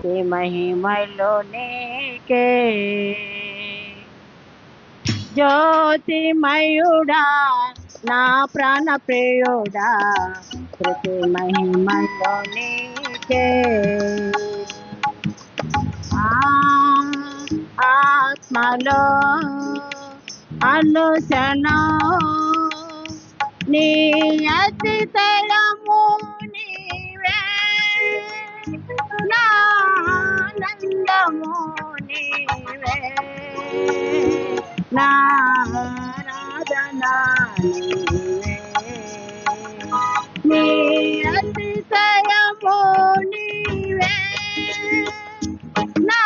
స్తుతి మహిమలో నీకే జ్యోతిమయుడా నా ప్రాణ ప్రియుడా స్తుతి మహిమలో నీకే ఆత్మలో అనుసనం నీ అతిశయము నీవే నా ఆనందము నీవే నా ఆరాధన నీవే నీ అతిశయము నీవే నా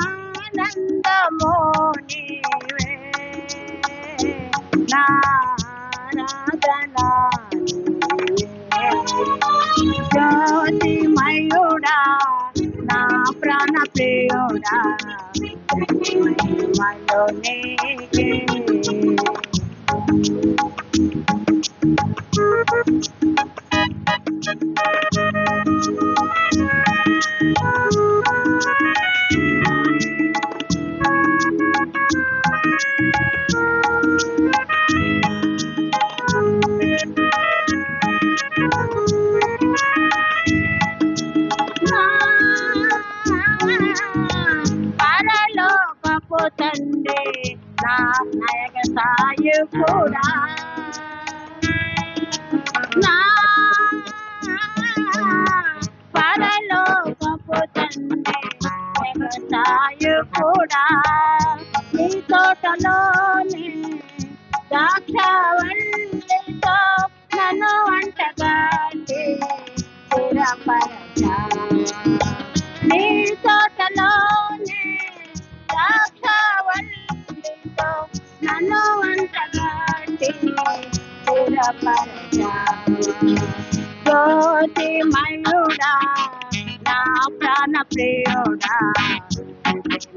ఆనందము నీవే నా ఆరాధన జ్యోతిమయుడా నా ప్రాణ ప్రియుడా మహిమలో నీకే పరలోకపు తండ్రి నా నాయక సాయకుడా నా పరలోకపు తండ్రి నాయక సాయకుడా నీ తోటలోనే ద్రాక్షవల్లితో నన్ను అంటగాండి స్థిరపరచా నీ తోటలోనే ద్రాక్షవల్లితో నన్ను అంటగాండి స్థిరపరచా జ్యోతిమయుడా నా ప్రాణ ప్రియుడా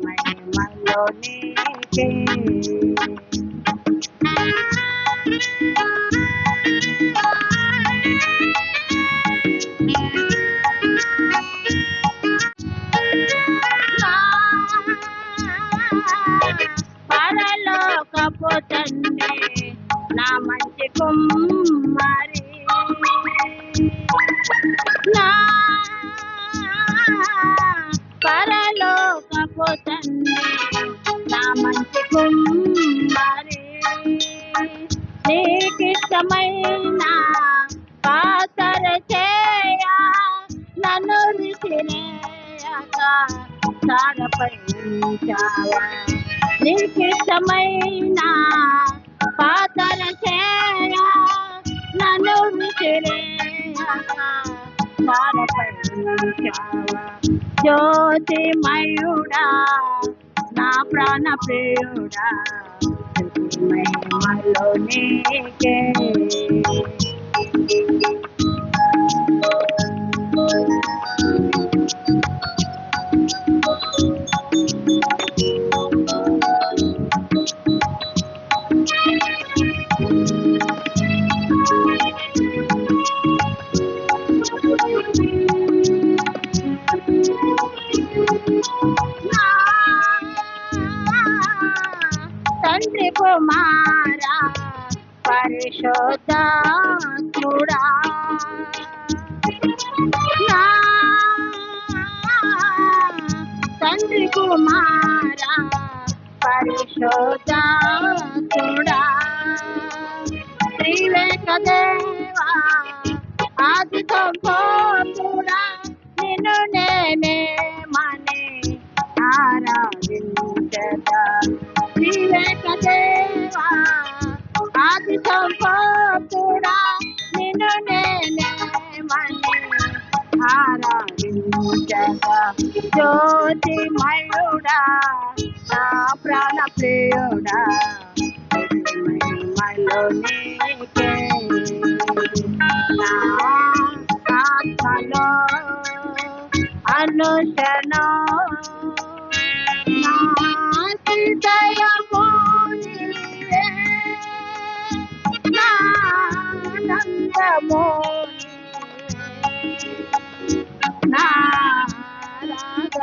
మహిమలో నీకే పరలోకపు తండ్రి నా మంచి కుమ్మరి నా పరలోకపు తండ్రి నా మంచి కుమ్మరి నీకిష్టమైన పాతర చేయ నన్ను విసిరేయక సారపై ఉంచావా నీకిష్టమైన పాతర చేయ నన్ను విసిరేయక సారపై ఉంచావా జ్యోతిమయుడా నా ప్రాణ ప్రియుడా మహిమలో నీకే తండ్రి కుమారా పరిశుద్ధాత్ముడా నా తండ్రి కుమారా పరిశుద్ధాత్ముడా త్రివేక దేవా ఆది సంభూతుడా నిన్ను నేనే మని ఆరాధించదా త్రివేక దేవా ఆది సంభూతుడా నిన్ను నేనే మని ఆరాధించదా జ్యోతిమయుడా నా ప్రాణ ప్రియుడా మహిమలో నీకే నా ఆత్మలో అనుసరణం నా హృదయము నీవే నా ఆనందము నా రాగ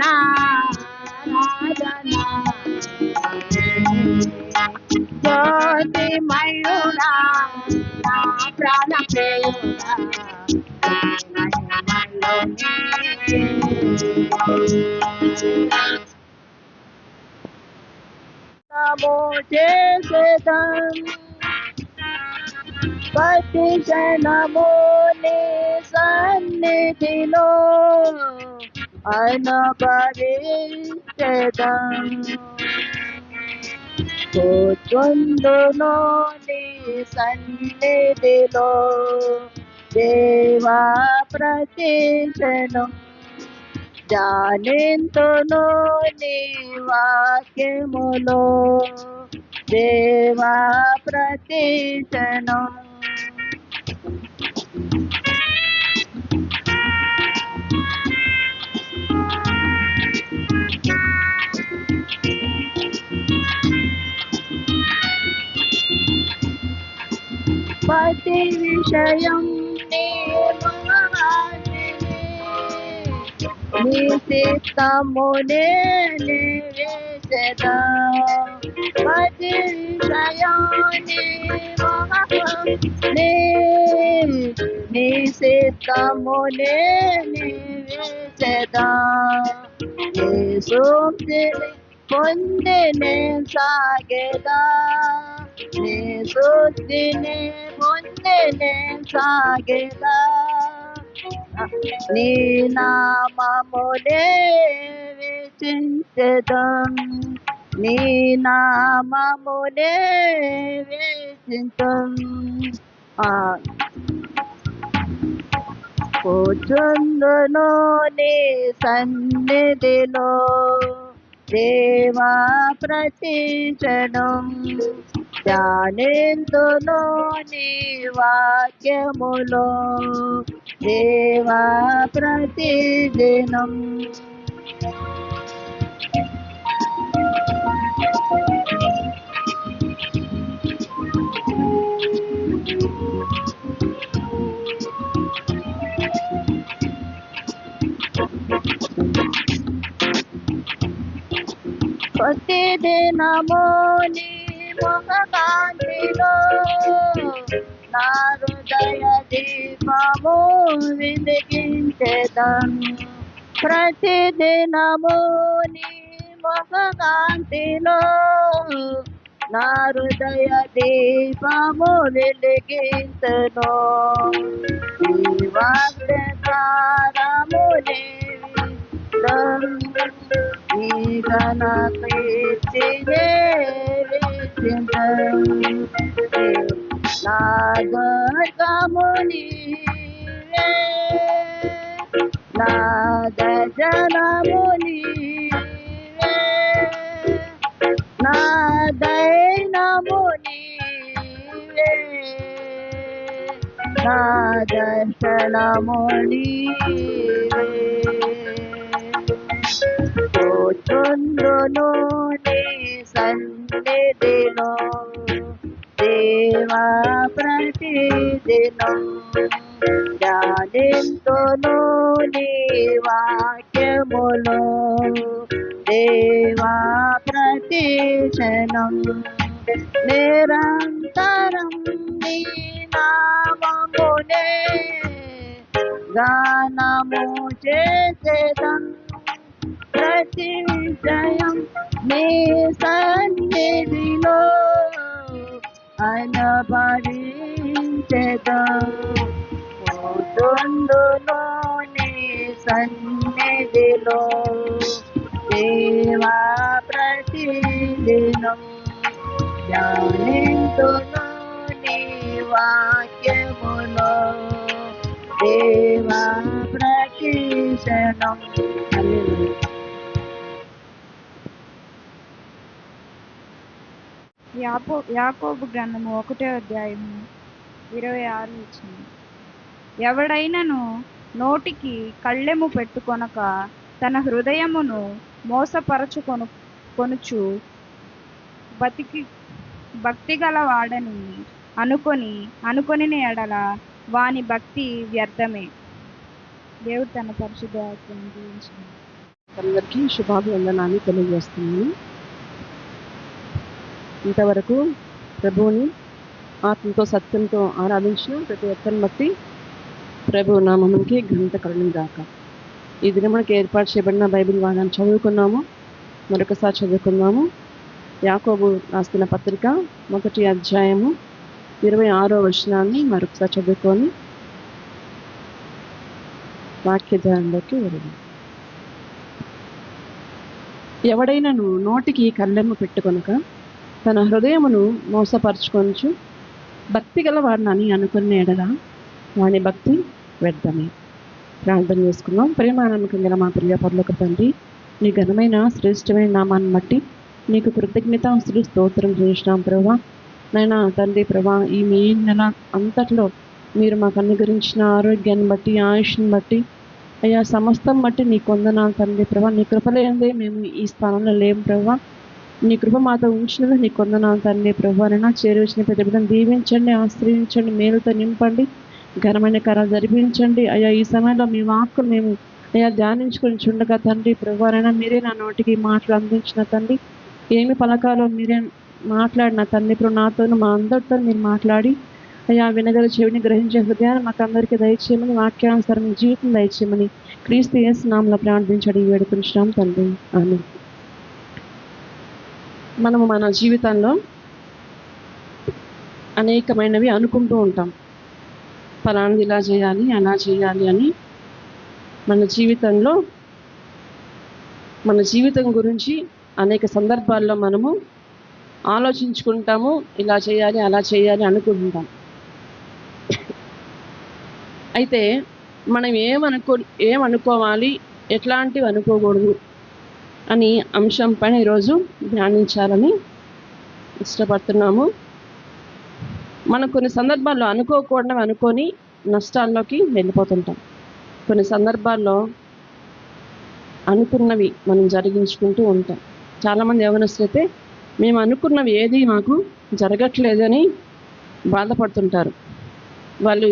నారాధనా జ్యోతిమయుడా నా ప్రాణ ప్రియుడా మహిమలో నమో చేసేదం ప్రతి క్షణము నీ సన్నిధిలో అనుభవించెదం కూర్చుందును నీ సన్నిధిలో దేవా ప్రతి క్షణం ధ్యానింతును నీ వాక్యములో దేవా ప్రతి క్షణం ప్రతి విషయం నీ మహాశిని నీ చిత్తమునే నివేశదా ప్రతి విషయం నీ మహాశిని నీ చిత్తమునే నివేశదా యేసుని పొందినే సాగేదా నీ శుద్ధిని పొందినే సాగేదా నీ నామమునే వీక్షించెదం నీ నామమునే వీక్షించం కూర్చుందును నీ సన్నిధిలో దేవా ప్రతి క్షణం ధ్యానింతును నీ వాక్యములో దేవా ప్రతి దినం ప్రతిదినము నీ ముఖకాంతిలో నా హృదయ దీపము వెలిగించెదం ప్రతిదినము నీ ముఖకాంతిలో నా హృదయ దీపము వెలిగించెను నీ వాగ్దానము నీ ఘన కీర్తినే వీక్షించెదం నా దుర్గము నీవే నా దర్శనము నీవే నా దైనము నీవే నా దర్శనము నీవే కూర్చుందును నీ సన్నిధిలో దేవా ప్రతి దినం ధ్యానింతును నీ వాక్యములో దేవా ప్రతి క్షణం నిరంతరం నీ నామమునే గానము చేసేదం ప్రతి విషయం నీ సన్నిధిలో అనుభవించెదం కూర్చుందును నీ సన్నిధిలో దేవా ప్రతి దినం ధ్యానింతును నీ వాక్యములో దేవా ప్రతి క్షణం. యాకోబు గ్రంథము 1వ అధ్యాయము 26 వచ్చింది. ఎవడైనను నోటికి కళ్ళెము పెట్టుకొనక తన హృదయమును మోసపరచుకొనుచు భక్తి గలవాడని అనుకొని ఎడల వాని భక్తి వ్యర్థమే. దేవుడు తన పరిశుద్ధ వాక్యాన్ని దీవించును. అందరికీ శుభాభివందనాన్ని తెలియజేస్తున్నాను. ఇంతవరకు ప్రభువుని ఆత్మతో సత్యంతో ఆరాధించిన ప్రతి ఒక్కరిని బట్టి ప్రభు నామమునికి ఘనత కలుగును గాక. ఈ దినమునకు ఏర్పాటు చేయబడిన బైబిల్ భాగాన్ని చదువుకున్నాము. మరొకసారి చదువుకుందాము. యాకోబు రాసిన పత్రిక 1వ అధ్యాయము 26వ వచనాన్ని మరొకసారి చదువుకొని వాక్య ధ్యానంలోకి వెళ్దాం. ఎవడైనను నోటికి కళ్ళెము పెట్టుకొనక తన హృదయమును మోసపరుచుకొనుచు భక్తి గలవాడినని అనుకునే ఎడల వాని భక్తి వ్యర్థమే. ప్రార్థన చేసుకుందాం. ప్రేమానమ్మకం గల మా ప్రియ పరలోక తండ్రి, నీ ఘనమైన శ్రేష్టమైన నామాన్ని బట్టి నీకు కృతజ్ఞతాస్తులు స్తోత్రం చేసినాం ప్రభా. నైనా తండ్రి ప్రభా, ఈ మే నెల అంతట్లో మీరు మాకు అనుగ్రహించిన ఆరోగ్యాన్ని బట్టి, ఆయుష్ని బట్టి, అయ్యా సమస్తం బట్టి నీ కొందనాలు తండ్రి ప్రభా. నీ కృపలేందే మేము ఈ స్థానంలో లేము ప్రభా. నీ కృప మాతో ఉంచినది నీ కొందనాలు తండ్రి ప్రభా. నైనా చేరువచ్చిన ప్రతి బిడ్డను దీవించండి, ఆశ్రయించండి, మేలుతో నింపండి, ఘనమైన కార్యాలు జరిపించండి. అయ్యా ఈ సమయంలో మీ వాక్కులు మేము అయ్యా ధ్యానించుకొని చుండగా తండ్రి ప్రభానైనా మీరే నా నోటికి మాటలు అందించిన తండ్రి. ఏమి పలకాలో మీరే మాట్లాడిన తండ్రి ఇప్పుడు నాతోనూ మా అందరితో మీరు మాట్లాడి అయ్యా వినగల చెవిని గ్రహించే హృదయాన్ని మాకు అందరికీ దయచేయమని, వాక్యానుసారం జీవితం దయచేయమని క్రీస్తు యేసు నామములో ప్రార్థించడి వేడుకుంటున్నాం తండ్రి. ఆమేన్. మనము మన జీవితంలో అనేకమైనవి అనుకుంటూ ఉంటాం. ఫలానాది ఇలా చేయాలి, అలా చేయాలి అని మన జీవితం గురించి అనేక సందర్భాల్లో మనము ఆలోచించుకుంటాము. ఇలా చేయాలి, అలా చేయాలి అనుకుంటాం. అయితే మనం ఏమనుకోవాలి, ఎట్లాంటివి అనుకోకూడదు అని అంశం పైన ఈరోజు ధ్యానించాలని ఇష్టపడుతున్నాము. మనం కొన్ని సందర్భాల్లో అనుకోకూడదు అనుకొని నష్టాల్లోకి వెళ్ళిపోతుంటాం. కొన్ని సందర్భాల్లో అనుకున్నవి మనం జరిగించుకుంటూ ఉంటాం. చాలామంది యవనస్తులైతే మేము అనుకున్నవి ఏది మాకు జరగట్లేదని బాధపడుతుంటారు. వాళ్ళు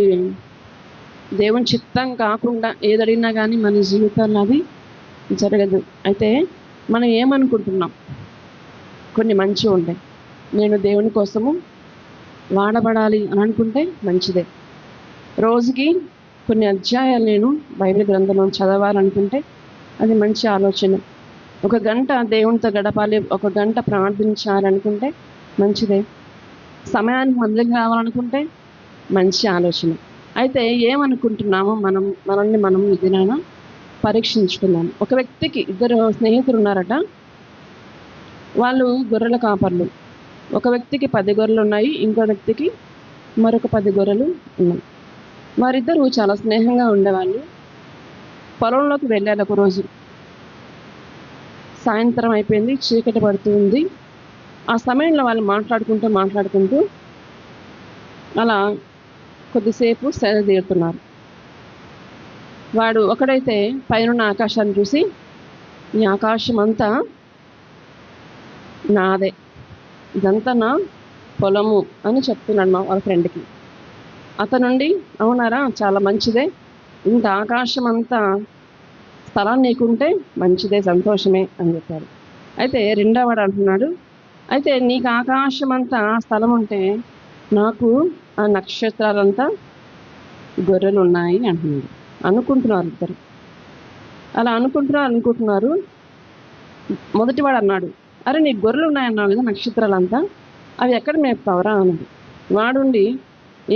దేవుని చిత్తం కాకుండా ఏదడినా కానీ మన జీవితాల్లో అది జరగదు. అయితే మనం ఏమనుకుంటున్నాం? కొన్ని మంచివి ఉంటాయి. నేను దేవుని కోసము వాడబడాలి అని అనుకుంటే మంచిదే. రోజుకి కొన్ని అధ్యాయాలు నేను బైబిల్ గ్రంథంలో చదవాలనుకుంటే అది మంచి ఆలోచన. 1 గంట దేవునితో గడపాలి, 1 గంట ప్రార్థించాలనుకుంటే మంచిదే. సమయానికి మందికి రావాలనుకుంటే మంచి ఆలోచన. అయితే ఏమనుకుంటున్నామో మనల్ని మనం ఈ దినాన పరీక్షించుకున్నాము. ఒక వ్యక్తికి 2 స్నేహితులు ఉన్నారట. వాళ్ళు గొర్రెల కాపర్లు. ఒక వ్యక్తికి 10 గొర్రెలు ఉన్నాయి, ఇంకో వ్యక్తికి మరొక 10 గొర్రెలు ఉన్నాయి. వారిద్దరూ చాలా స్నేహంగా ఉండేవాళ్ళు. పొలంలోకి వెళ్ళారు ఒకరోజు. సాయంత్రం అయిపోయింది, చీకటి పడుతుంది. ఆ సమయంలో వాళ్ళు మాట్లాడుకుంటూ అలా కొద్దిసేపు సేద తీరుతున్నారు. వాడు ఒకడైతే పైన ఆకాశాన్ని చూసి, ఈ ఆకాశం అంతా నాదే, ఇదంతా నా పొలము అని చెప్తున్నాడు వాళ్ళ ఫ్రెండ్కి. అతనుండి అవునారా, చాలా మంచిదే, ఇంత ఆకాశం అంతా స్థలం నీకుంటే మంచిదే, సంతోషమే అని చెప్పారు. అయితే రెండోవాడు అంటున్నాడు, అయితే నీకు ఆకాశం అంతా స్థలం ఉంటే నాకు ఆ నక్షత్రాలంతా గొర్రెలు ఉన్నాయి అంటున్నాడు. అనుకుంటున్నారు ఇద్దరు. అలా అనుకుంటున్నారు. మొదటివాడు అన్నాడు, అరే నీకు గొర్రెలు ఉన్నాయన్నావు కదా, నక్షత్రాలంతా అవి ఎక్కడ మేపుతావరా అన్నాడు. వాడుండి,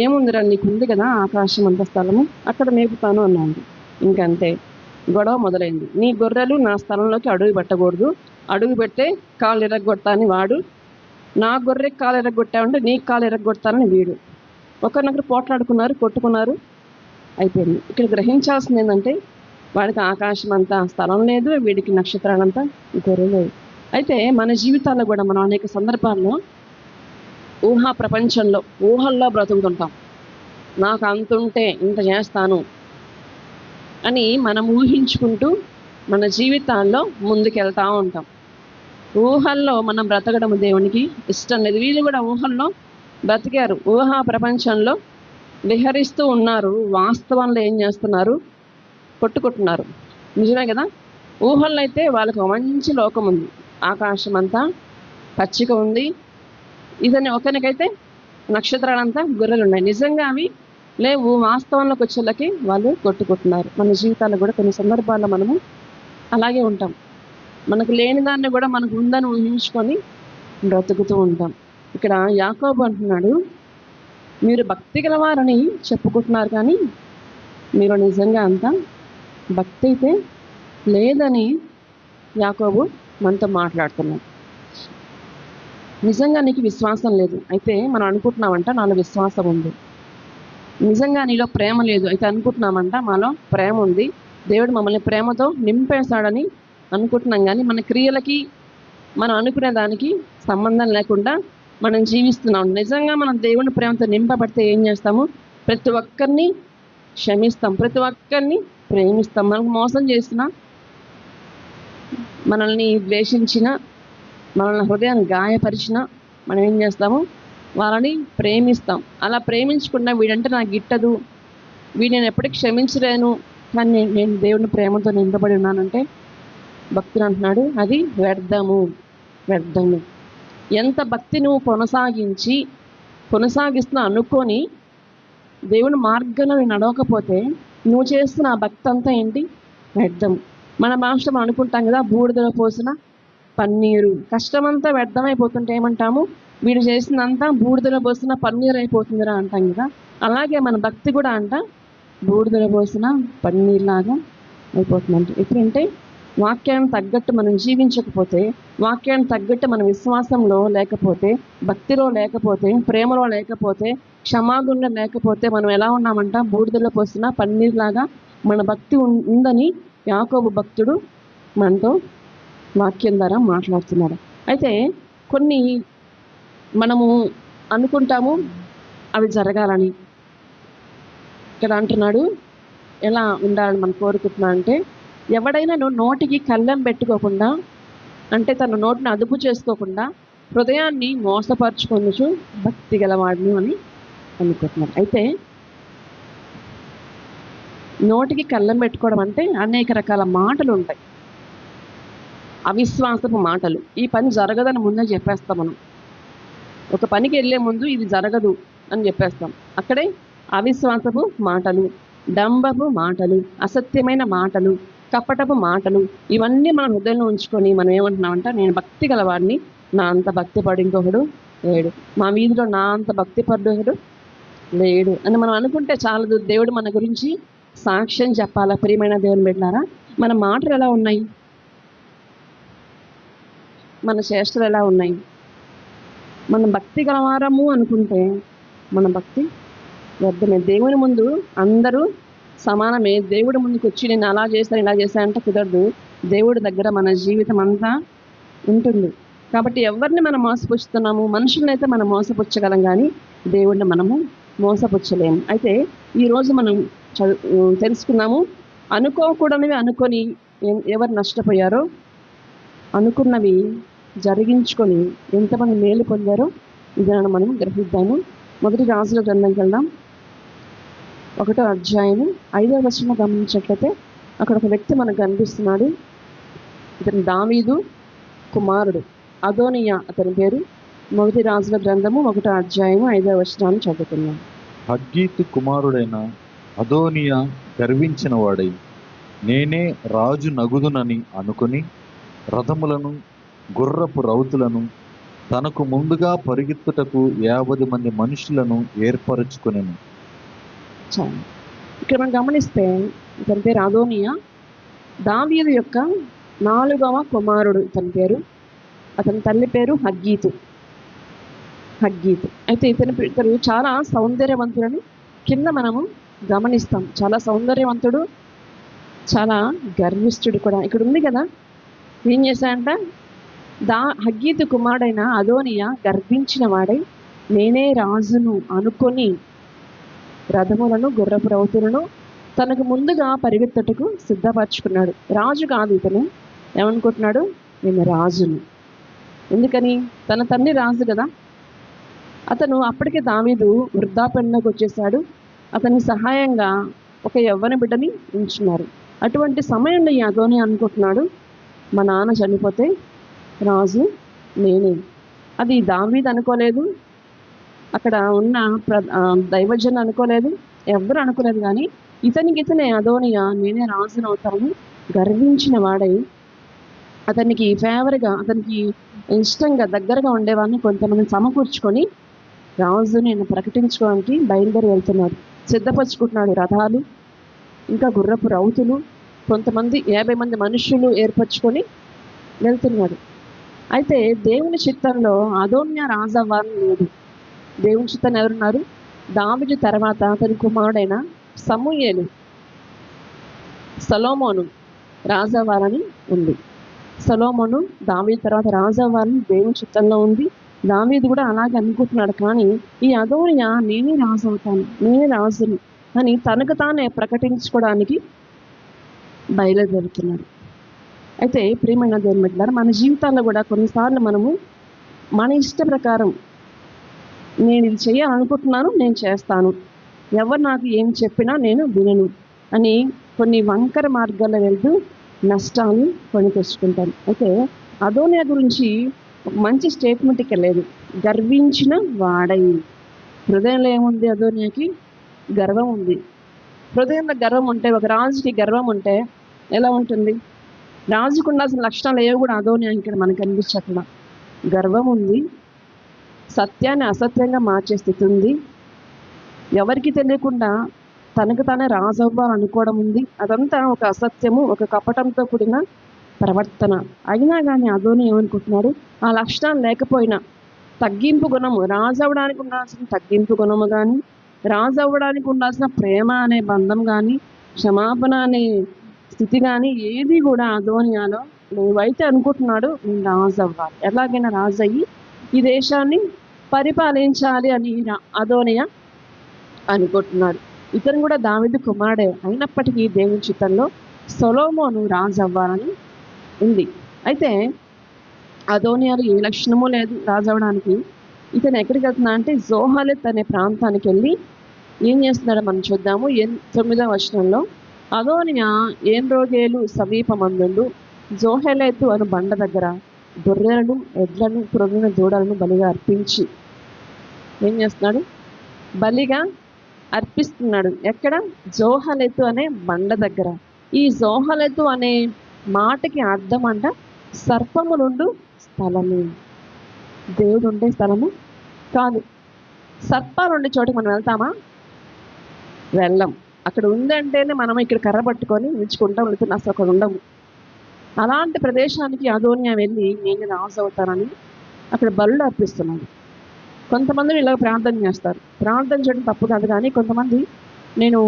ఏముందిరా నీకు ఉంది కదా ఆకాశం అంత స్థలము, అక్కడ మేపుతాను అన్నాడు. ఇంకంతే గొడవ మొదలైంది. నీ గొర్రెలు నా స్థలంలోకి అడుగు పెట్టకూడదు, అడుగు పెడితే కాళ్ళు ఎరగొడతానని వాడు, నా గొర్రెకి కాలు ఎరగొట్టామంటే నీకు కాలు ఎరగొడతానని వీడు. ఒకరినొకరు పోట్లాడుకున్నారు, కొట్టుకున్నారు, అయిపోయింది. ఇక్కడ గ్రహించాల్సింది ఏంటంటే వాడికి ఆకాశం అంతా స్థలం లేదు, వీడికి నక్షత్రాలంతా గొర్రె లేదు. అయితే మన జీవితాల్లో కూడా మనం అనేక సందర్భాల్లో ఊహా ప్రపంచంలో ఊహల్లో బ్రతుకుతుంటాం. నాకు అంతుంటే ఇంత చేస్తాను అని మనం ఊహించుకుంటూ మన జీవితాల్లో ముందుకెళ్తూ ఉంటాం. ఊహల్లో మనం బ్రతకడం దేవునికి ఇష్టం లేదు. వీళ్ళు కూడా ఊహల్లో బ్రతికారు, ఊహా ప్రపంచంలో విహరిస్తూ ఉన్నారు. వాస్తవంలో ఏం చేస్తున్నారు? కొట్టుకుంటున్నారు. నిజమే కదా. ఊహల్లో అయితే వాళ్ళకి ఒక మంచి లోకం ఉంది, ఆకాశం అంతా పచ్చిక ఉంది, ఇదని ఒకరికైతే నక్షత్రాలంతా గొర్రెలు ఉన్నాయి. నిజంగా అవి లేవు. వాస్తవంలోకి వచ్చేళ్ళకి వాళ్ళు కొట్టుకుంటున్నారు. మన జీవితాల్లో కూడా కొన్ని సందర్భాల్లో మనము అలాగే ఉంటాం. మనకు లేని దాన్ని కూడా మనకు ఉందని ఊహించుకొని బ్రతుకుతూ ఉంటాం. ఇక్కడ యాకోబు అంటున్నాడు, మీరు భక్తి గలవారని చెప్పుకుంటున్నారు కానీ మీరు నిజంగా అంత భక్తి అయితే లేదని యాకోబు మనతో మాట్లాడుతున్నాడు. నిజంగా నీకు విశ్వాసం లేదు అయితే మనం అనుకుంటున్నామంట నాలో విశ్వాసం ఉంది. నిజంగా నీలో ప్రేమ లేదు అయితే అనుకుంటున్నామంట మాలో ప్రేమ ఉంది, దేవుడు మమ్మల్ని ప్రేమతో నింపేశాడని అనుకుంటున్నాం. కానీ మన క్రియలకి మనం అనుకునే దానికి సంబంధం లేకుండా మనం జీవిస్తున్నాం. నిజంగా మనం దేవుని ప్రేమతో నింపబడితే ఏం చేస్తాము? ప్రతి ఒక్కరిని క్షమిస్తాం, ప్రతి ఒక్కరిని ప్రేమిస్తాం. మనకు మోసం చేసిన, మనల్ని ద్వేషించిన, మనల్ని హృదయాన్ని గాయపరిచిన మనం ఏం చేస్తాము? వాళ్ళని ప్రేమిస్తాం. అలా ప్రేమించకుండా వీడంటే నాకు గిట్టదు, వీడు నేను ఎప్పటికీ క్షమించలేను, కానీ నేను దేవుని ప్రేమతో నింపబడి ఉన్నానంటే భక్తులు అంటున్నాడు అది వ్యర్థము, వ్యర్థము. ఎంత భక్తి నువ్వు కొనసాగిస్తున్నా అనుకొని దేవుని మార్గంలో నడవకపోతే నువ్వు చేస్తున్న ఆ భక్తి అంతా ఏంటి? వ్యర్థం. మన భాషలో అనుకుంటాం కదా, బూడిదలో పోసిన పన్నీరు. కష్టమంతా వ్యర్థమైపోతుంటే ఏమంటాము? వీడు చేసినంతా బూడిదలో పోసిన పన్నీరు అయిపోతుందిరా అంటాం కదా. అలాగే మన భక్తి కూడా బూడిదలో పోసిన పన్నీరులాగా అయిపోతుందంట. ఎప్పుడంటే వాక్యాన్ని తగ్గట్టు మనం జీవించకపోతే, వాక్యాన్ని తగ్గట్టు మన విశ్వాసంలో లేకపోతే, భక్తిలో లేకపోతే, ప్రేమలో లేకపోతే, క్షమాగుణంలో లేకపోతే మనం ఎలా ఉన్నామంట? బూడిదలో పోసిన పన్నీరులాగా మన భక్తి ఉందని యాకోబు భక్తుడు మనతో వాక్యం ద్వారా మాట్లాడుతున్నాడు. అయితే కొన్ని మనము అనుకుంటాము అవి జరగాలని. ఇక్కడ అంటున్నాడు ఎలా ఉండాలని మనం కోరుకుంటున్నా అంటే, ఎవడైనా నువ్వు నోటికి కళ్ళెం పెట్టుకోకుండా, అంటే తన నోటిని అదుపు చేసుకోకుండా హృదయాన్ని మోసపరుచుకొనుచు భక్తి గలవాడిని అని అనుకుంటున్నాడు. అయితే నోటికి కళ్ళెం పెట్టుకోవడం అంటే అనేక రకాల మాటలు ఉంటాయి, అవిశ్వాసపు మాటలు. ఈ పని జరగదని ముందే చెప్పేస్తాం మనం. ఒక పనికి వెళ్ళే ముందు ఇది జరగదు అని చెప్పేస్తాం. అక్కడే అవిశ్వాసపు మాటలు, డంబపు మాటలు, అసత్యమైన మాటలు, కపటపు మాటలు, ఇవన్నీ మన హృదయంలో ఉంచుకొని మనం ఏమంటున్నామంట? నేను భక్తి గలవాడిని, నా అంత భక్తి పడు ఇంకొకడు లేడు, మా వీధిలో నా అంత భక్తి పడ్డోడు లేడు అని మనం అనుకుంటే చాలదు. దేవుడు మన గురించి సాక్ష్యం చెప్పాలా? ప్రియమైన దేవుని బిడ్డలారా, మన మాటలు ఎలా ఉన్నాయి? మన చేష్టలు ఎలా ఉన్నాయి? మనం భక్తి గలవారము అనుకుంటే మన భక్తి వ్యర్థమే. దేవుని ముందు అందరూ సమానమే. దేవుడి ముందుకు వచ్చి నేను అలా చేస్తాను ఇలా చేస్తాను అంటే కుదరదు. దేవుడి దగ్గర మన జీవితం అంతా ఉంటుంది. కాబట్టి ఎవరిని మనం మోసపుచ్చుతున్నాము? మనుషుల్ని అయితే మనం మోసపుచ్చగలం కానీ దేవుడిని మనము మోసపుచ్చలేము. అయితే ఈరోజు మనం తెలుసుకున్నాము, అనుకోకూడనివి అనుకొని ఎవరు నష్టపోయారో, అనుకున్నవి జరిగించుకొని ఎంతమంది మేలు పొందారో ఇదాన్ని మనం గ్రహిద్దాము. మొదటి రాజుల గ్రంథంకి వెళ్దాం. 1వ అధ్యాయము 5వ వచనం గమనించినట్లయితే అక్కడ ఒక వ్యక్తి మనకు కనిపిస్తున్నాడు. ఇతను దావీదు కుమారుడు, అదోనియా అతని పేరు. మొదటి రాజుల గ్రంథము 1వ అధ్యాయము 5వ వచనాన్ని చదువుతున్నాం. హగ్గీతు కుమారుడైన అదోనియా గర్వించిన వాడై నేనే రాజు నగుదునని అనుకుని రథములను గుర్రపు రౌతులను తనకు ముందుగా పరిగెత్తుటకు 50 మంది మనుషులను ఏర్పరచుకునేను. చాలు. ఇక్కడ మనం గమనిస్తే ఇతని పేరు అదోనియా, దావీదు యొక్క 4వ కుమారుడు ఇతని పేరు. అతని తల్లి పేరు హగ్గీతు. అయితే ఇతను చాలా సౌందర్యవంతులని కింద మనము గమనిస్తాం. చాలా సౌందర్యవంతుడు, చాలా గర్విష్ఠుడు కూడా. ఇక్కడ ఉంది కదా, ఏం చేశాడంట? హగ్గీతు కుమారుడైన అదోనియా గర్వించిన వాడై నేనే రాజును అనుకొని రథములను గుర్రపు రౌతులను తనకు ముందుగా పరిగెత్తుటకు సిద్ధపరచుకున్నాడు. రాజు కాదు ఇతను. ఏమనుకుంటున్నాడు? నేను రాజును. ఎందుకని? తన తండ్రి రాజు కదా. అతను అప్పటికే దావీదు వృద్ధాప్యంలోకి వచ్చేసాడు. అతని సహాయంగా ఒక యవ్వన బిడ్డని ఉంచున్నారు. అటువంటి సమయంలో ఈ అదోని అనుకుంటున్నాడు, మా నాన్న చనిపోతే రాజు నేనే. అది దావీదు అనుకోలేదు, అక్కడ ఉన్న దైవజన్ అనుకోలేదు, ఎవరు అనుకోలేదు. కానీ ఇతనే అదోనియా నేనే రాజును అవుతానని గర్వించిన వాడై అతనికి ఫేవర్గా, అతనికి ఇష్టంగా దగ్గరగా ఉండేవాడిని కొంతమంది సమకూర్చుకొని రాజు నేను ప్రకటించుకోవడానికి బయలుదేరి వెళ్తున్నాడు. సిద్ధపరచుకుంటున్నాడు రథాలు, ఇంకా గుర్రపు రౌతులు, కొంతమంది 50 మంది మనుషులు ఏర్పరచుకొని వెళ్తున్నాడు. అయితే దేవుని చిత్తంలో అదోన్యా రాజు అవ్వాలని లేదు. దేవుని చిత్తాన్ని ఎవరున్నారు? దావీదు తర్వాత అతని కుమారుడైన సమూయేలు, సొలొమోను రాజు అవ్వాలని ఉంది. సొలొమోను దావీదు తర్వాత రాజు అవ్వాలని దేవుని చిత్తంలో ఉంది. దావీదు కూడా అలాగే అనుకుంటున్నాడు. కానీ ఈ అదోనియా నేనే రాజు అవుతాను, నేనే రాజుని అని తనకు తానే ప్రకటించుకోవడానికి బయలుదేరుతున్నాడు. అయితే ప్రియమైన దేవుని బిడ్డలారా, మన జీవితాల్లో కూడా కొన్నిసార్లు మనము మన ఇష్ట ప్రకారం నేను ఇది చేయాలనుకుంటున్నాను, నేను చేస్తాను, ఎవరు నాకు ఏం చెప్పినా నేను వినను అని కొన్ని వంకర మార్గాల్లో వెళ్తూ నష్టాన్ని కొని తెచ్చుకుంటాను. అయితే అదోనియా గురించి ఒక మంచి స్టేట్మెంట్ ఇక్కడ లేదు. గర్వించిన వాడై. హృదయంలో ఏముంది? అదోనియాకి గర్వం ఉంది. హృదయంలో గర్వం ఉంటే, ఒక రాజుకి గర్వం ఉంటే ఎలా ఉంటుంది? రాజుకు ఉండాల్సిన లక్షణాలు ఏవి కూడా అదోనియా ఇక్కడ మనకు కనిపించట్లా. గర్వం ఉంది, సత్యాన్ని అసత్యంగా మార్చే స్థితి ఉంది, ఎవరికి తెలియకుండా తనకు తానే రాజు అవ్వాలనుకోవడం ఉంది. అదంతా ఒక అసత్యము, ఒక కపటంతో కూడిన ప్రవర్తన. అయినా కానీ అదోనియా ఏమనుకుంటున్నాడు? ఆ లక్షణాలు లేకపోయినా తగ్గింపు గుణము, రాజు అవ్వడానికి ఉండాల్సిన తగ్గింపు గుణము కానీ, రాజు అవ్వడానికి ఉండాల్సిన ప్రేమ అనే బంధం కానీ, క్షమాపణ అనే స్థితి కానీ ఏది కూడా అదోనియాలో లేవైతే అనుకుంటున్నాడు నేను రాజు అవ్వాలి, ఎలాగైనా రాజు అయ్యి ఈ దేశాన్ని పరిపాలించాలి అని అదోనియా అనుకుంటున్నాడు. ఇతను కూడా దావీదు కుమారుడే అయినప్పటికీ దేవుని చిత్తంలో సొలొమోను రాజు అవ్వాలని ఉంది. అయితే అదోనియాలో ఏ లక్షణమూ లేదు రాజు అవ్వడానికి. ఇతను ఎక్కడికి వెళ్తున్నా అంటే జోహలెత్ అనే ప్రాంతానికి వెళ్ళి ఏం చేస్తున్నాడో మనం చూద్దాము. 9వ వచనంలో అదోనియా ఏన్రోగేలు సమీపమందుండు జోహెలెతు అను బండ దగ్గర గొర్రెలను, ఎడ్లను, క్రొవ్విన దూడలను బలిగా అర్పించి ఏం చేస్తున్నాడు? బలిగా అర్పిస్తున్నాడు. ఎక్కడ? జోహలెతు అనే బండ దగ్గర. ఈ జోహలెతు అనే మాటకి అర్థం అంట సర్పములుండు స్థలము. దేవుడు ఉండే స్థలము కాదు. సర్పాలు ఉండే చోటుకి మనం వెళ్తామా? వెళ్ళం. అక్కడ ఉందంటేనే మనం ఇక్కడ కర్ర పట్టుకొని నిలుచుకుంటాం, వెళ్తున్న అసలు అక్కడ ఉండము. అలాంటి ప్రదేశానికి అదోనియా వెళ్ళి నేను రాజు అవుతానని అక్కడ బలులు అర్పిస్తున్నాడు. కొంతమంది ఇలా ప్రార్థన చేస్తారు. ప్రార్థన చేయడం తప్పు కాదు, కానీ కొంతమంది నేను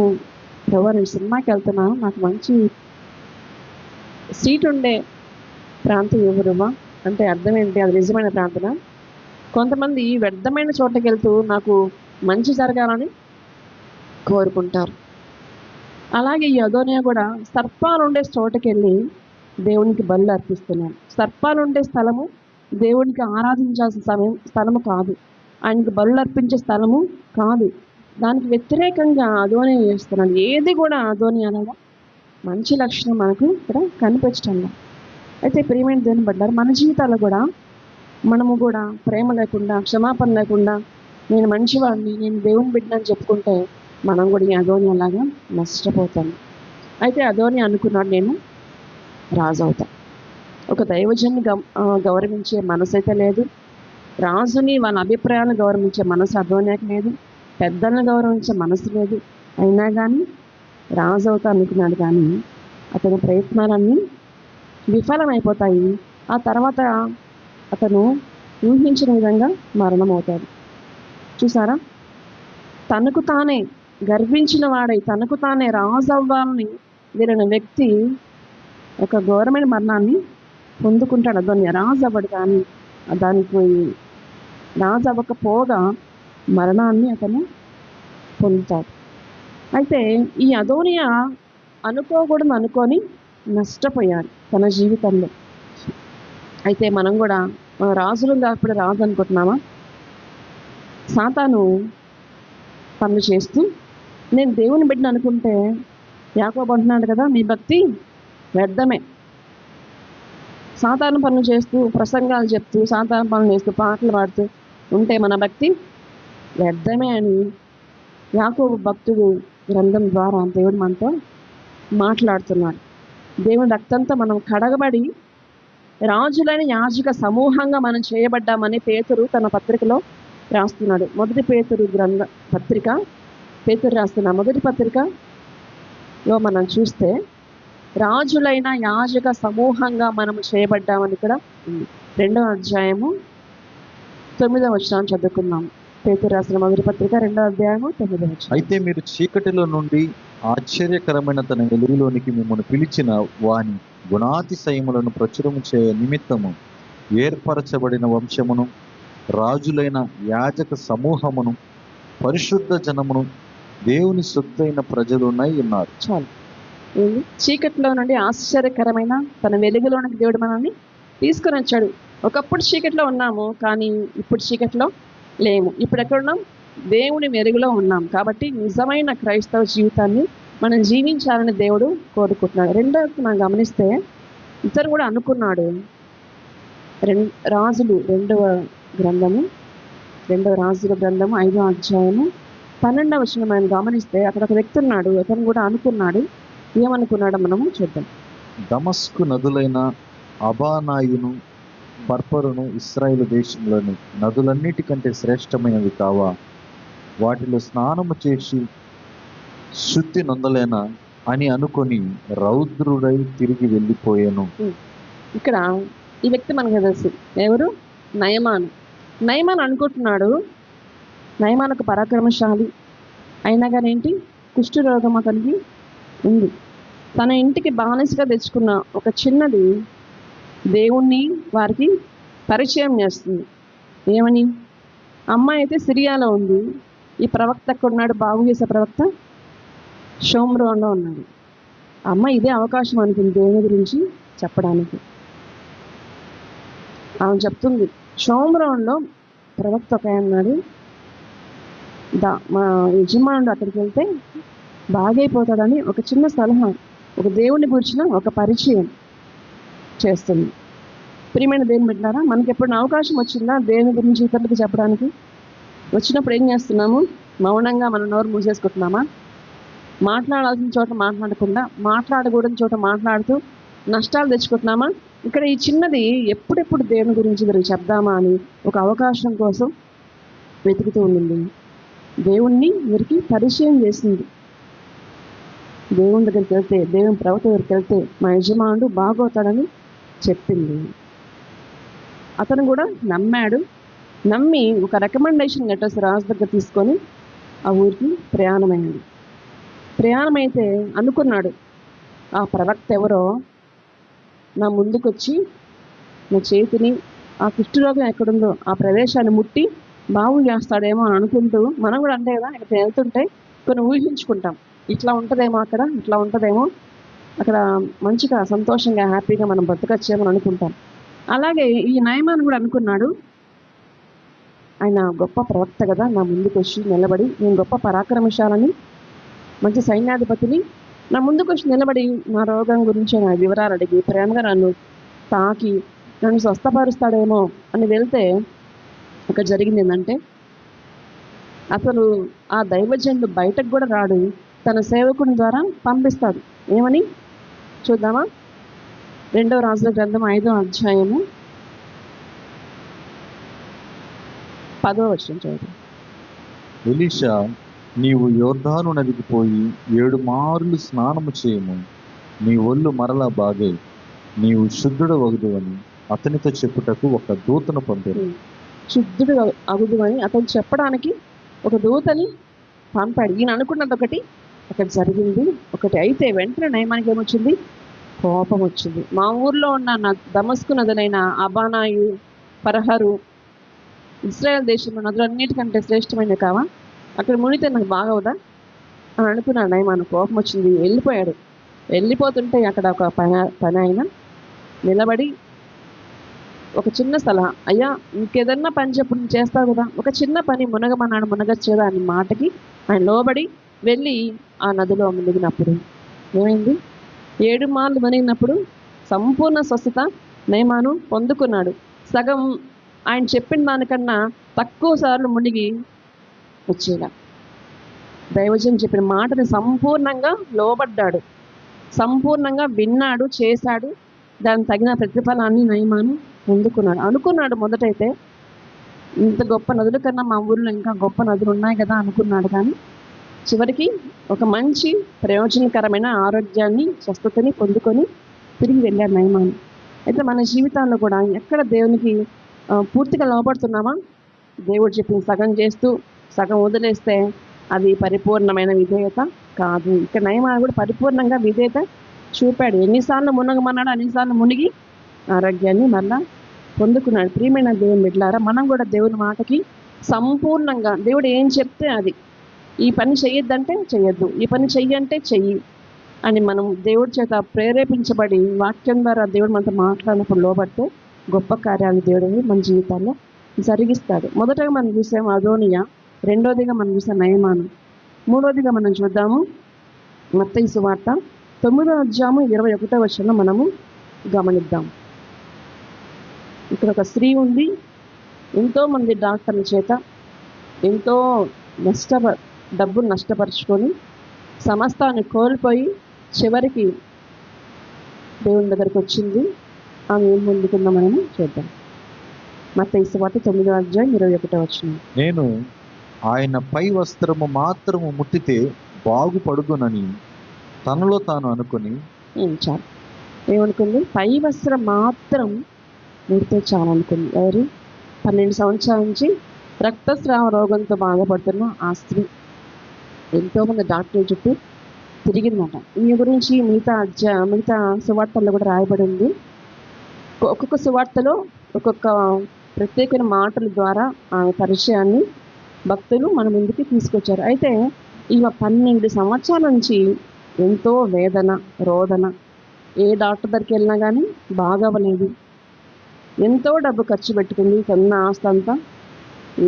ఎవరు సినిమాకి వెళ్తున్నాను, నాకు మంచి సీట్ ఉండే ప్రాంతం ఎవరుమా అంటే అర్థం ఏంటి? అది నిజమైన ప్రార్థన. కొంతమంది వ్యర్థమైన చోటకి వెళ్తూ నాకు మంచి జరగాలని కోరుకుంటారు. అలాగే ఈ అదోనియా కూడా సర్పాలు ఉండే చోటకి వెళ్ళి దేవునికి బలులు అర్పిస్తున్నాడు. సర్పాలు ఉండే స్థలము దేవునికి ఆరాధించాల్సిన స్థలము కాదు, ఆయనకి బలులు అర్పించే స్థలము కాదు. దానికి వ్యతిరేకంగా అదోనియా చేస్తున్నాడు. ఏది కూడా అదోనియాలో మంచి లక్షణం మనకు ఇక్కడ కనిపించడం. అయితే ప్రియమైన దేవుని బిడ్డలారా, మన జీవితాల్లో కూడా మనము కూడా ప్రేమ లేకుండా, క్షమాపణ లేకుండా నేను మంచివాడిని, నేను దేవుని బిడ్డని చెప్పుకుంటే మనం కూడా ఈ అదోనియాలాగా నష్టపోతాం. అయితే అదోనియా అనుకున్నాడు నేను రాజు అవుతా. ఒక దైవజన్ని గౌరవించే మనసు అయితే లేదు, రాజుని వాళ్ళ అభిప్రాయాలను గౌరవించే మనసు అదోనియాకి లేదు, పెద్దలను గౌరవించే మనసు లేదు. అయినా కానీ రాజు అవుతా అనుకున్నాడు. కానీ అతని ప్రయత్నాలన్నీ విఫలమైపోతాయి. ఆ తర్వాత అతను ఊహించిన విధంగా మరణం అవుతాడు. చూసారా? తనకు తానే గర్వించిన వాడై తనకు తానే రాజు అవ్వాలని వీరిన వ్యక్తి ఒక ఘోరమైన మరణాన్ని పొందుకుంటాడు. అదోనియా రాజు అవ్వడు, కానీ దానికి రాజు అవ్వకపోగా మరణాన్ని అతను పొందుతాడు. అయితే ఈ అదోనియా అనుకోకూడదు అనుకొని నష్టపోయాడు తన జీవితంలో. అయితే మనం కూడా రాజులు కాకపోతే రాజు అనుకుంటున్నామా? సాతాను పనులు చేస్తూ నేను దేవుని బిడ్డను అనుకుంటే యాకోబు అంటున్నాడు కదా, మీ భక్తి వ్యర్థమే. సాధారణ పనులు చేస్తూ, ప్రసంగాలు చెప్తూ, సాధారణ పనులు చేస్తూ, పాటలు పాడుతూ ఉంటే మన భక్తి వ్యర్థమే అని యాకోబు భక్తుడు గ్రంథం ద్వారా దేవుడు మనతో మాట్లాడుతున్నాడు. దేవుని రక్తంతో మనం కడగబడి రాజులైన యాజక సమూహంగా మనం చేయబడ్డామని పేతురు తన పత్రికలో రాస్తున్నాడు. మొదటి పేతురు గ్రంథ పత్రిక, పేతురు రాస్తున్న మొదటి పత్రికలో మనం చూస్తే రాజులైన యాజక సమూహంగా మనం చేయబడ్డామని ఇక్కడ ఉంది. 2వ అధ్యాయము 9వ వచనం చదువుకుందాం. పేతురు రాసిన మొదటి పత్రిక 2వ అధ్యాయము 9వ వచనం. అయితే మీరు చీకటిలో నుండి ఆశ్చర్యకరమైన తన వెలుగులోనికి మిమ్మల్ని పిలిచిన వాని గుణాతిశయములను ప్రచురము చేయ నిమిత్తము ఏర్పరచబడిన వంశమును, రాజులైన యాజక సమూహమును, పరిశుద్ధ జనమును, దేవుని సొత్తైన ప్రజలునై ఉన్నారు. చాలు. ఏంది? చీకటిలో నుండి ఆశ్చర్యకరమైన తన వెలుగులోనికి దేవుడు మనల్ని తీసుకొని వచ్చాడు. ఒకప్పుడు చీకటిలో ఉన్నాము, కానీ ఇప్పుడు చీకటిలో లేము. ఇప్పుడు ఎక్కడున్నాం? దేవుని వెలుగులో ఉన్నాం. కాబట్టి నిజమైన క్రైస్తవ జీవితాన్ని మనం జీవించాలని దేవుడు కోరుకుంటున్నాడు. రెండవది మనం గమనిస్తే ఇతను కూడా అనుకున్నాడు. రాజులు 2వ గ్రంథము 2వ రాజుల గ్రంథము 5వ అధ్యాయము 12వ వచనం మనం గమనిస్తే అక్కడ ఒక వ్యక్తి ఉన్నాడు. అతను కూడా అనుకున్నాడు. ఏమనుకున్నాడో మనము చూద్దాం. దమస్కు నదులైన అబానాయును, పర్పరును ఇశ్రాయేలు దేశంలోని నదులన్నిటికంటే శ్రేష్టమైనవి కావా? వాటిలో స్నానము చేసి శుద్ధి నొందలేనా అని అనుకొని రౌద్రుడై తిరిగి వెళ్ళిపోయాను. ఇక్కడ ఈ వ్యక్తి మనకు తెలుసు. ఎవరు? నయమాను. నయమాన్ అనుకుంటున్నాడు, నయమానుకు పరాక్రమశాలి అయినా కానీ ఏంటి, కుష్ఠరోగం అతనికి ఉంది. తన ఇంటికి బానిసగా తెచ్చుకున్న ఒక చిన్నది దేవుణ్ణి వారికి పరిచయం చేస్తుంది. ఏమని? అమ్మాయి అయితే సిరియాలో ఉంది. ఈ ప్రవక్త ఎక్కడ ఉన్నాడు? బాగు చేసే ప్రవక్త షోమ్రోన్లో ఉన్నాడు. అమ్మ ఇదే అవకాశం అనుకుంది దేవుని గురించి చెప్పడానికి. ఆమె చెప్తుంది, షోమ్రోన్లో ప్రవక్త ఒక అన్నాడు, మా యజమానుడు అక్కడికి వెళ్తే బాగైపోతాడని ఒక చిన్న సలహా, ఒక దేవుని గురించిన ఒక పరిచయం చేస్తుంది. ప్రియమైన దేవుని బిడ్డలారా, మనకి ఎప్పుడైనా అవకాశం వచ్చిందా దేవుని గురించి ఇతరులకు చెప్పడానికి? వచ్చినప్పుడు ఏం చేస్తున్నాము? మౌనంగా మన నోరు మూసేసుకుంటున్నామా? మాట్లాడాల్సిన చోట మాట్లాడకుండా, మాట్లాడకూడని చోట మాట్లాడుతూ నష్టాలు తెచ్చుకుంటున్నామా? ఇక్కడ ఈ చిన్నది ఎప్పుడెప్పుడు దేవుని గురించి వీరికి చెప్దామా అని ఒక అవకాశం కోసం వెతుకుతూ ఉండింది. దేవుణ్ణి వీరికి పరిచయం చేసింది. దేవుని దగ్గరికి వెళ్తే, దేవుని ప్రవక్త దగ్గరికి వెళ్తే మా యజమానుడు బాగవుతాడని చెప్పింది. అతను కూడా నమ్మాడు. నమ్మి ఒక రికమెండేషన్ లెటర్స్ రాజు దగ్గర తీసుకొని ఆ ఊరికి ప్రయాణమైంది. ప్రయాణమైతే అనుకున్నాడు, ఆ ప్రవక్త ఎవరో నా ముందుకొచ్చి నా చేతిని ఆ కుష్ఠరోగం ఎక్కడుందో ఆ ప్రదేశాన్ని ముట్టి బాగు చేస్తాడేమో అని అనుకుంటూ, మనం కూడా అంటే కదా ఇక్కడ వెళ్తుంటే కొన్ని ఊహించుకుంటాం, ఇట్లా ఉంటుందేమో అక్కడ, ఇట్లా ఉంటుందేమో అక్కడ, మంచిగా సంతోషంగా హ్యాపీగా మనం బ్రతకచ్చేమో అనుకుంటాం. అలాగే ఈ నయమాన్ కూడా అనుకున్నాడు, ఆయన గొప్ప ప్రవక్త కదా, నా ముందుకు వచ్చి నిలబడి, నేను గొప్ప పరాక్రమశాలని, మంచి సైన్యాధిపతిని, నా ముందుకు వచ్చి నిలబడి నా రోగం గురించి నా వివరాలు అడిగి ప్రేమగా నన్ను తాకి నన్ను స్వస్థపరుస్తాడేమో అని వెళ్తే అక్కడ జరిగింది ఏంటంటే, అసలు ఆ దైవజనుడు బయటకు కూడా రాడు, తన సేవకుని ద్వారా పంపిస్తాడు. ఏమని చూద్దామా? 2వ రాజుల గ్రంథం 5వ అధ్యాయము 10వ వచనం చదువు. ఎలీషా, నీవు యోర్దాను నదికి పోయి 7 మార్లు స్నానము చేయము, నీ ఒళ్ళు మరలా బాగే, నీవు శుద్ధుడు వగుదువని అతనితో చెప్పుటకు ఒక దూతను పంపాడు. శుద్ధుడు అగుదు అని అతను చెప్పడానికి ఒక దూతని పంపాడు. ఈయన అనుకున్నది ఒకటి, ఒకటి జరిగింది ఒకటి. అయితే వెంటనే నయమానికి ఏమొచ్చింది? కోపం వచ్చింది. మా ఊర్లో ఉన్న దమస్కు నదులైన అబానాయు, పరహరు, ఇశ్రాయేల్ దేశంలో నదులన్నిటికంటే శ్రేష్టమైనవి కావా? అక్కడ మునితే నాకు బాగవుదా అని అనుకున్నాడు నయమాను. కోపం వచ్చింది, వెళ్ళిపోయాడు. వెళ్ళిపోతుంటే అక్కడ ఒక పని ఆయన నిలబడి ఒక చిన్న సలహా, అయ్యా ఇంకేదన్నా పని చెప్పు, చేస్తావు కదా, ఒక చిన్న పని మునగమన్నాడు, మునగచ్చు కదా అని మాటకి ఆయన లోబడి వెళ్ళి ఆ నదిలో మునిగినప్పుడు ఏమైంది? 7 మార్లు మునిగినప్పుడు సంపూర్ణ స్వస్థత నయమాను పొందుకున్నాడు. సగం ఆయన చెప్పిన దానికన్నా తక్కువ సార్లు మునిగి వచ్చేలా దైవజన్ చెప్పిన మాటని సంపూర్ణంగా లోబడ్డాడు, సంపూర్ణంగా విన్నాడు, చేశాడు. దానికి తగిన ప్రతిఫలాన్ని నయమాను పొందుకున్నాడు. అనుకున్నాడు మొదటైతే ఇంత గొప్ప నదుల కన్నా మా ఊర్లో ఇంకా గొప్ప నదులు ఉన్నాయి కదా అనుకున్నాడు. కానీ చివరికి ఒక మంచి ప్రయోజనకరమైన ఆరోగ్యాన్ని, స్వస్థతని పొందుకొని తిరిగి వెళ్ళాడు నయమాను. అయితే మన జీవితాల్లో కూడా ఎక్కడ దేవునికి పూర్తిగా లోపడుతున్నామా? దేవుడు చెప్పిన సగం చేస్తూ సగం వదిలేస్తే అది పరిపూర్ణమైన విధేయత కాదు. ఇక్కడ నయమాను కూడా పరిపూర్ణంగా విధేయత చూపాడు. ఎన్నిసార్లు మునగమన్నాడు అన్నిసార్లు మునిగి ఆరోగ్యాన్ని మళ్ళా పొందుకున్నాడు. ప్రియమైన దేవుని బిడ్డలారా, మనం కూడా దేవుని మాటకి సంపూర్ణంగా దేవుడు ఏం చెప్తే అది, ఈ పని చెయ్యొద్దంటే చెయ్యొద్దు, ఈ పని చెయ్యంటే చెయ్యి అని మనం దేవుడి చేత ప్రేరేపించబడి వాక్యం ద్వారా దేవుడు మనతో మాట్లాడినప్పుడు లోబడితే గొప్ప కార్యాలు దేవుడు మన జీవితాల్లో జరిగిస్తాడు. మొదటగా మనం చూసాము అదోనియా, రెండోదిగా మనం చూసాం నయమాను, మూడోదిగా మనం చూద్దాము మత్తయి సువార్త 9వ అధ్యాయము 21వ వచనం మనము గమనిద్దాం. ఇక్కడ ఒక స్త్రీ ఉంది, ఎంతోమంది డాక్టర్ల చేత ఎంతో డబ్బులు నష్టపరుచుకొని సమస్తాన్ని కోల్పోయి చివరికి దేవుని దగ్గరికి వచ్చింది. ఆమె ఏం పొందుకుందాం మనము చూద్దాం. మత్తయి సువార్త 9వ అధ్యాయం 21వ వచనం. నేను ఆయన పై వస్త్రము మాత్రము ముట్టితే బాగుపడుదునని తనలో తాను అనుకుని చాలు ఏమనుకుంది? పై వస్త్రం మాత్రం ముడితే చాలు అనుకుంది. ఎవరు? 12 సంవత్సరాల నుంచి రక్తస్రావ రోగంతో బాధపడుతున్న ఆ స్త్రీ ఎంతోమంది డాక్టర్ల చుట్టూ తిరిగిందట. ఈ గురించి మిగతా సువార్తల్లో కూడా రాయబడి ఉంది. ఒక్కొక్క సువార్తలో ఒక్కొక్క ప్రత్యేకమైన మాటల ద్వారా ఆమె పరిచయాన్ని భక్తులు మన ముందుకి తీసుకొచ్చారు. అయితే ఈమె 12 సంవత్సరాల నుంచి ఎంతో వేదన, రోదన, ఏ డాక్టర్ దగ్గరికి వెళ్ళినా కానీ బాగవ్వలేదు. ఎంతో డబ్బు ఖర్చు పెట్టుకుంది, కొన్న ఆస్తి అంతా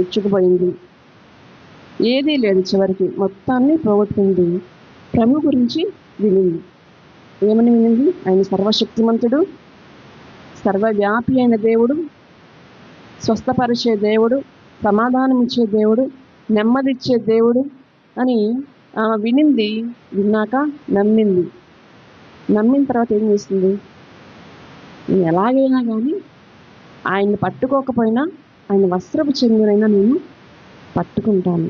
ఇచ్చుకుపోయింది, ఏదీ లేదు. చివరికి మొత్తాన్ని పోగొట్టుకుంది. ప్రభు గురించి వినింది. ఏమని వినింది? ఆయన సర్వశక్తిమంతుడు, సర్వవ్యాపి అయిన దేవుడు, స్వస్థపరిచే దేవుడు, సమాధానం ఇచ్చే దేవుడు, నెమ్మదిచ్చే దేవుడు అని వినింది. విన్నాక నమ్మింది. నమ్మిన తర్వాత ఏం చేసింది? నేను ఎలాగైనా కానీ ఆయన్ని పట్టుకోకపోయినా ఆయన వస్త్రపు చెంగునైనా నేను పట్టుకుంటాను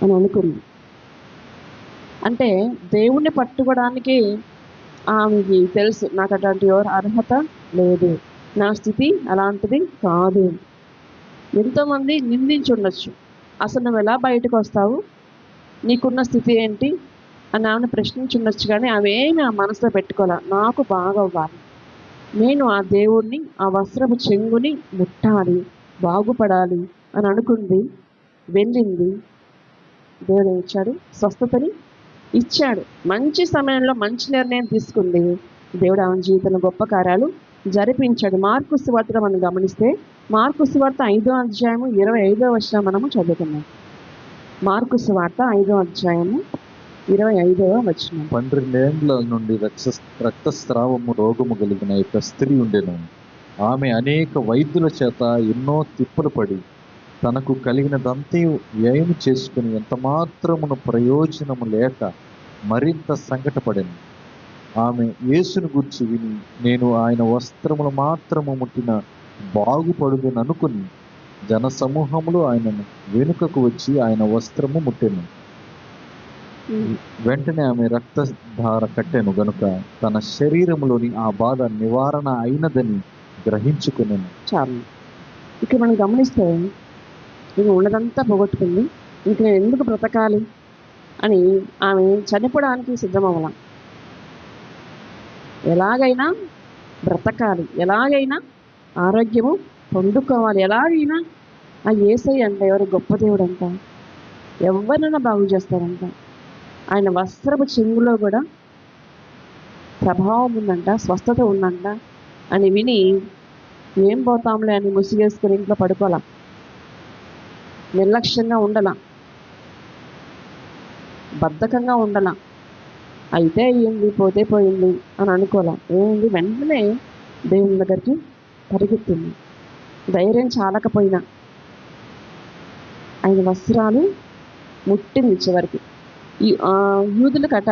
అని అనుకుంది. అంటే దేవుణ్ణి పట్టుకోవడానికి ఆమెకి తెలుసు, నాకు అటువంటి ఎవరు అర్హత లేదు, నా స్థితి అలాంటిది కాదు. ఎంతోమంది నిందించి ఉండొచ్చు, అసలు నువ్వు ఎలా బయటకు వస్తావు, నీకున్న స్థితి ఏంటి అని ఆమెను ప్రశ్నించి ఉండొచ్చు. కానీ అవేమి ఆ మనసులో పెట్టుకోలే. నాకు బాగా అవ్వాలి, నేను ఆ దేవుణ్ణి, ఆ వస్త్రపు చెంగుని ముట్టాలి, బాగుపడాలి అని అనుకుంది. వెళ్ళింది. దేవుడు ఇచ్చాడు, స్వస్థతని ఇచ్చాడు. మంచి సమయంలో మంచి నిర్ణయం తీసుకుంది. దేవుడు ఆమె జీవితంలో గొప్ప కార్యాలు జరిపించాడు. మార్కు సువార్తలో మనం గమనిస్తే మార్కు సువార్త 5వ అధ్యాయము 25వ వచనం మనము చదువుకున్నాం. మార్కు సువార్త 5వ అధ్యాయము 25వ వచనం. 12 ఏండ్ల నుండి రక్తస్రావము రోగము కలిగిన యొక్క స్త్రీ ఉండెను. ఆమె అనేక వైద్యుల చేత ఎన్నో తిప్పలు పడి తనకు కలిగినదంతే వ్యయము చేసుకుని ఎంత మాత్రమును ప్రయోజనము లేక మరింత సంకటపడెను. ఆమె యేసును గూర్చి విని, నేను ఆయన వస్త్రములు మాత్రము ముట్టిన బాగుపడుదని అనుకుని జనసమూహములు ఆయనను వెనుకకు వచ్చి ఆయన వస్త్రము ముట్టెను. వెంటనే ఆమె రక్తధార కట్టెను గనుక తన శరీరములోని ఆ బాధ నివారణ అయినదని గ్రహించుకునేను. చాలు. ఇక్కడ మనం గమనిస్తే నేను ఉన్నదంతా పోగొట్టుకుంది, ఇంక నేను ఎందుకు బ్రతకాలి అని ఆమె చనిపోవడానికి సిద్ధమవ్వాల. ఎలాగైనా బ్రతకాలి, ఎలాగైనా ఆరోగ్యము పొందుకోవాలి, ఎలాగైనా ఆ యేసయ్య అంట ఎవరు గొప్ప దేవుడు అంట, ఎవరినైనా బాగు చేస్తారంట. ఆయన వస్త్రపు చెంగులో కూడా ప్రభావం ఉందంట, స్వస్థత ఉందంట అని విని ఏం పోతాంలే అని ముసిగేసుకుని ఇంట్లో పడుకోవాలా, నిర్లక్ష్యంగా ఉండలా, బద్ధకంగా ఉండలా. అయితే అయ్యింది, పోతే పోయింది అని అనుకోలే. ఏమైంది, వెంటనే దేవుని దగ్గరికి పరిగెత్తింది. ధైర్యం చాలకపోయినా ఆయన వస్త్రాలు ముట్టింది చివరికి. ఈ యూదులకట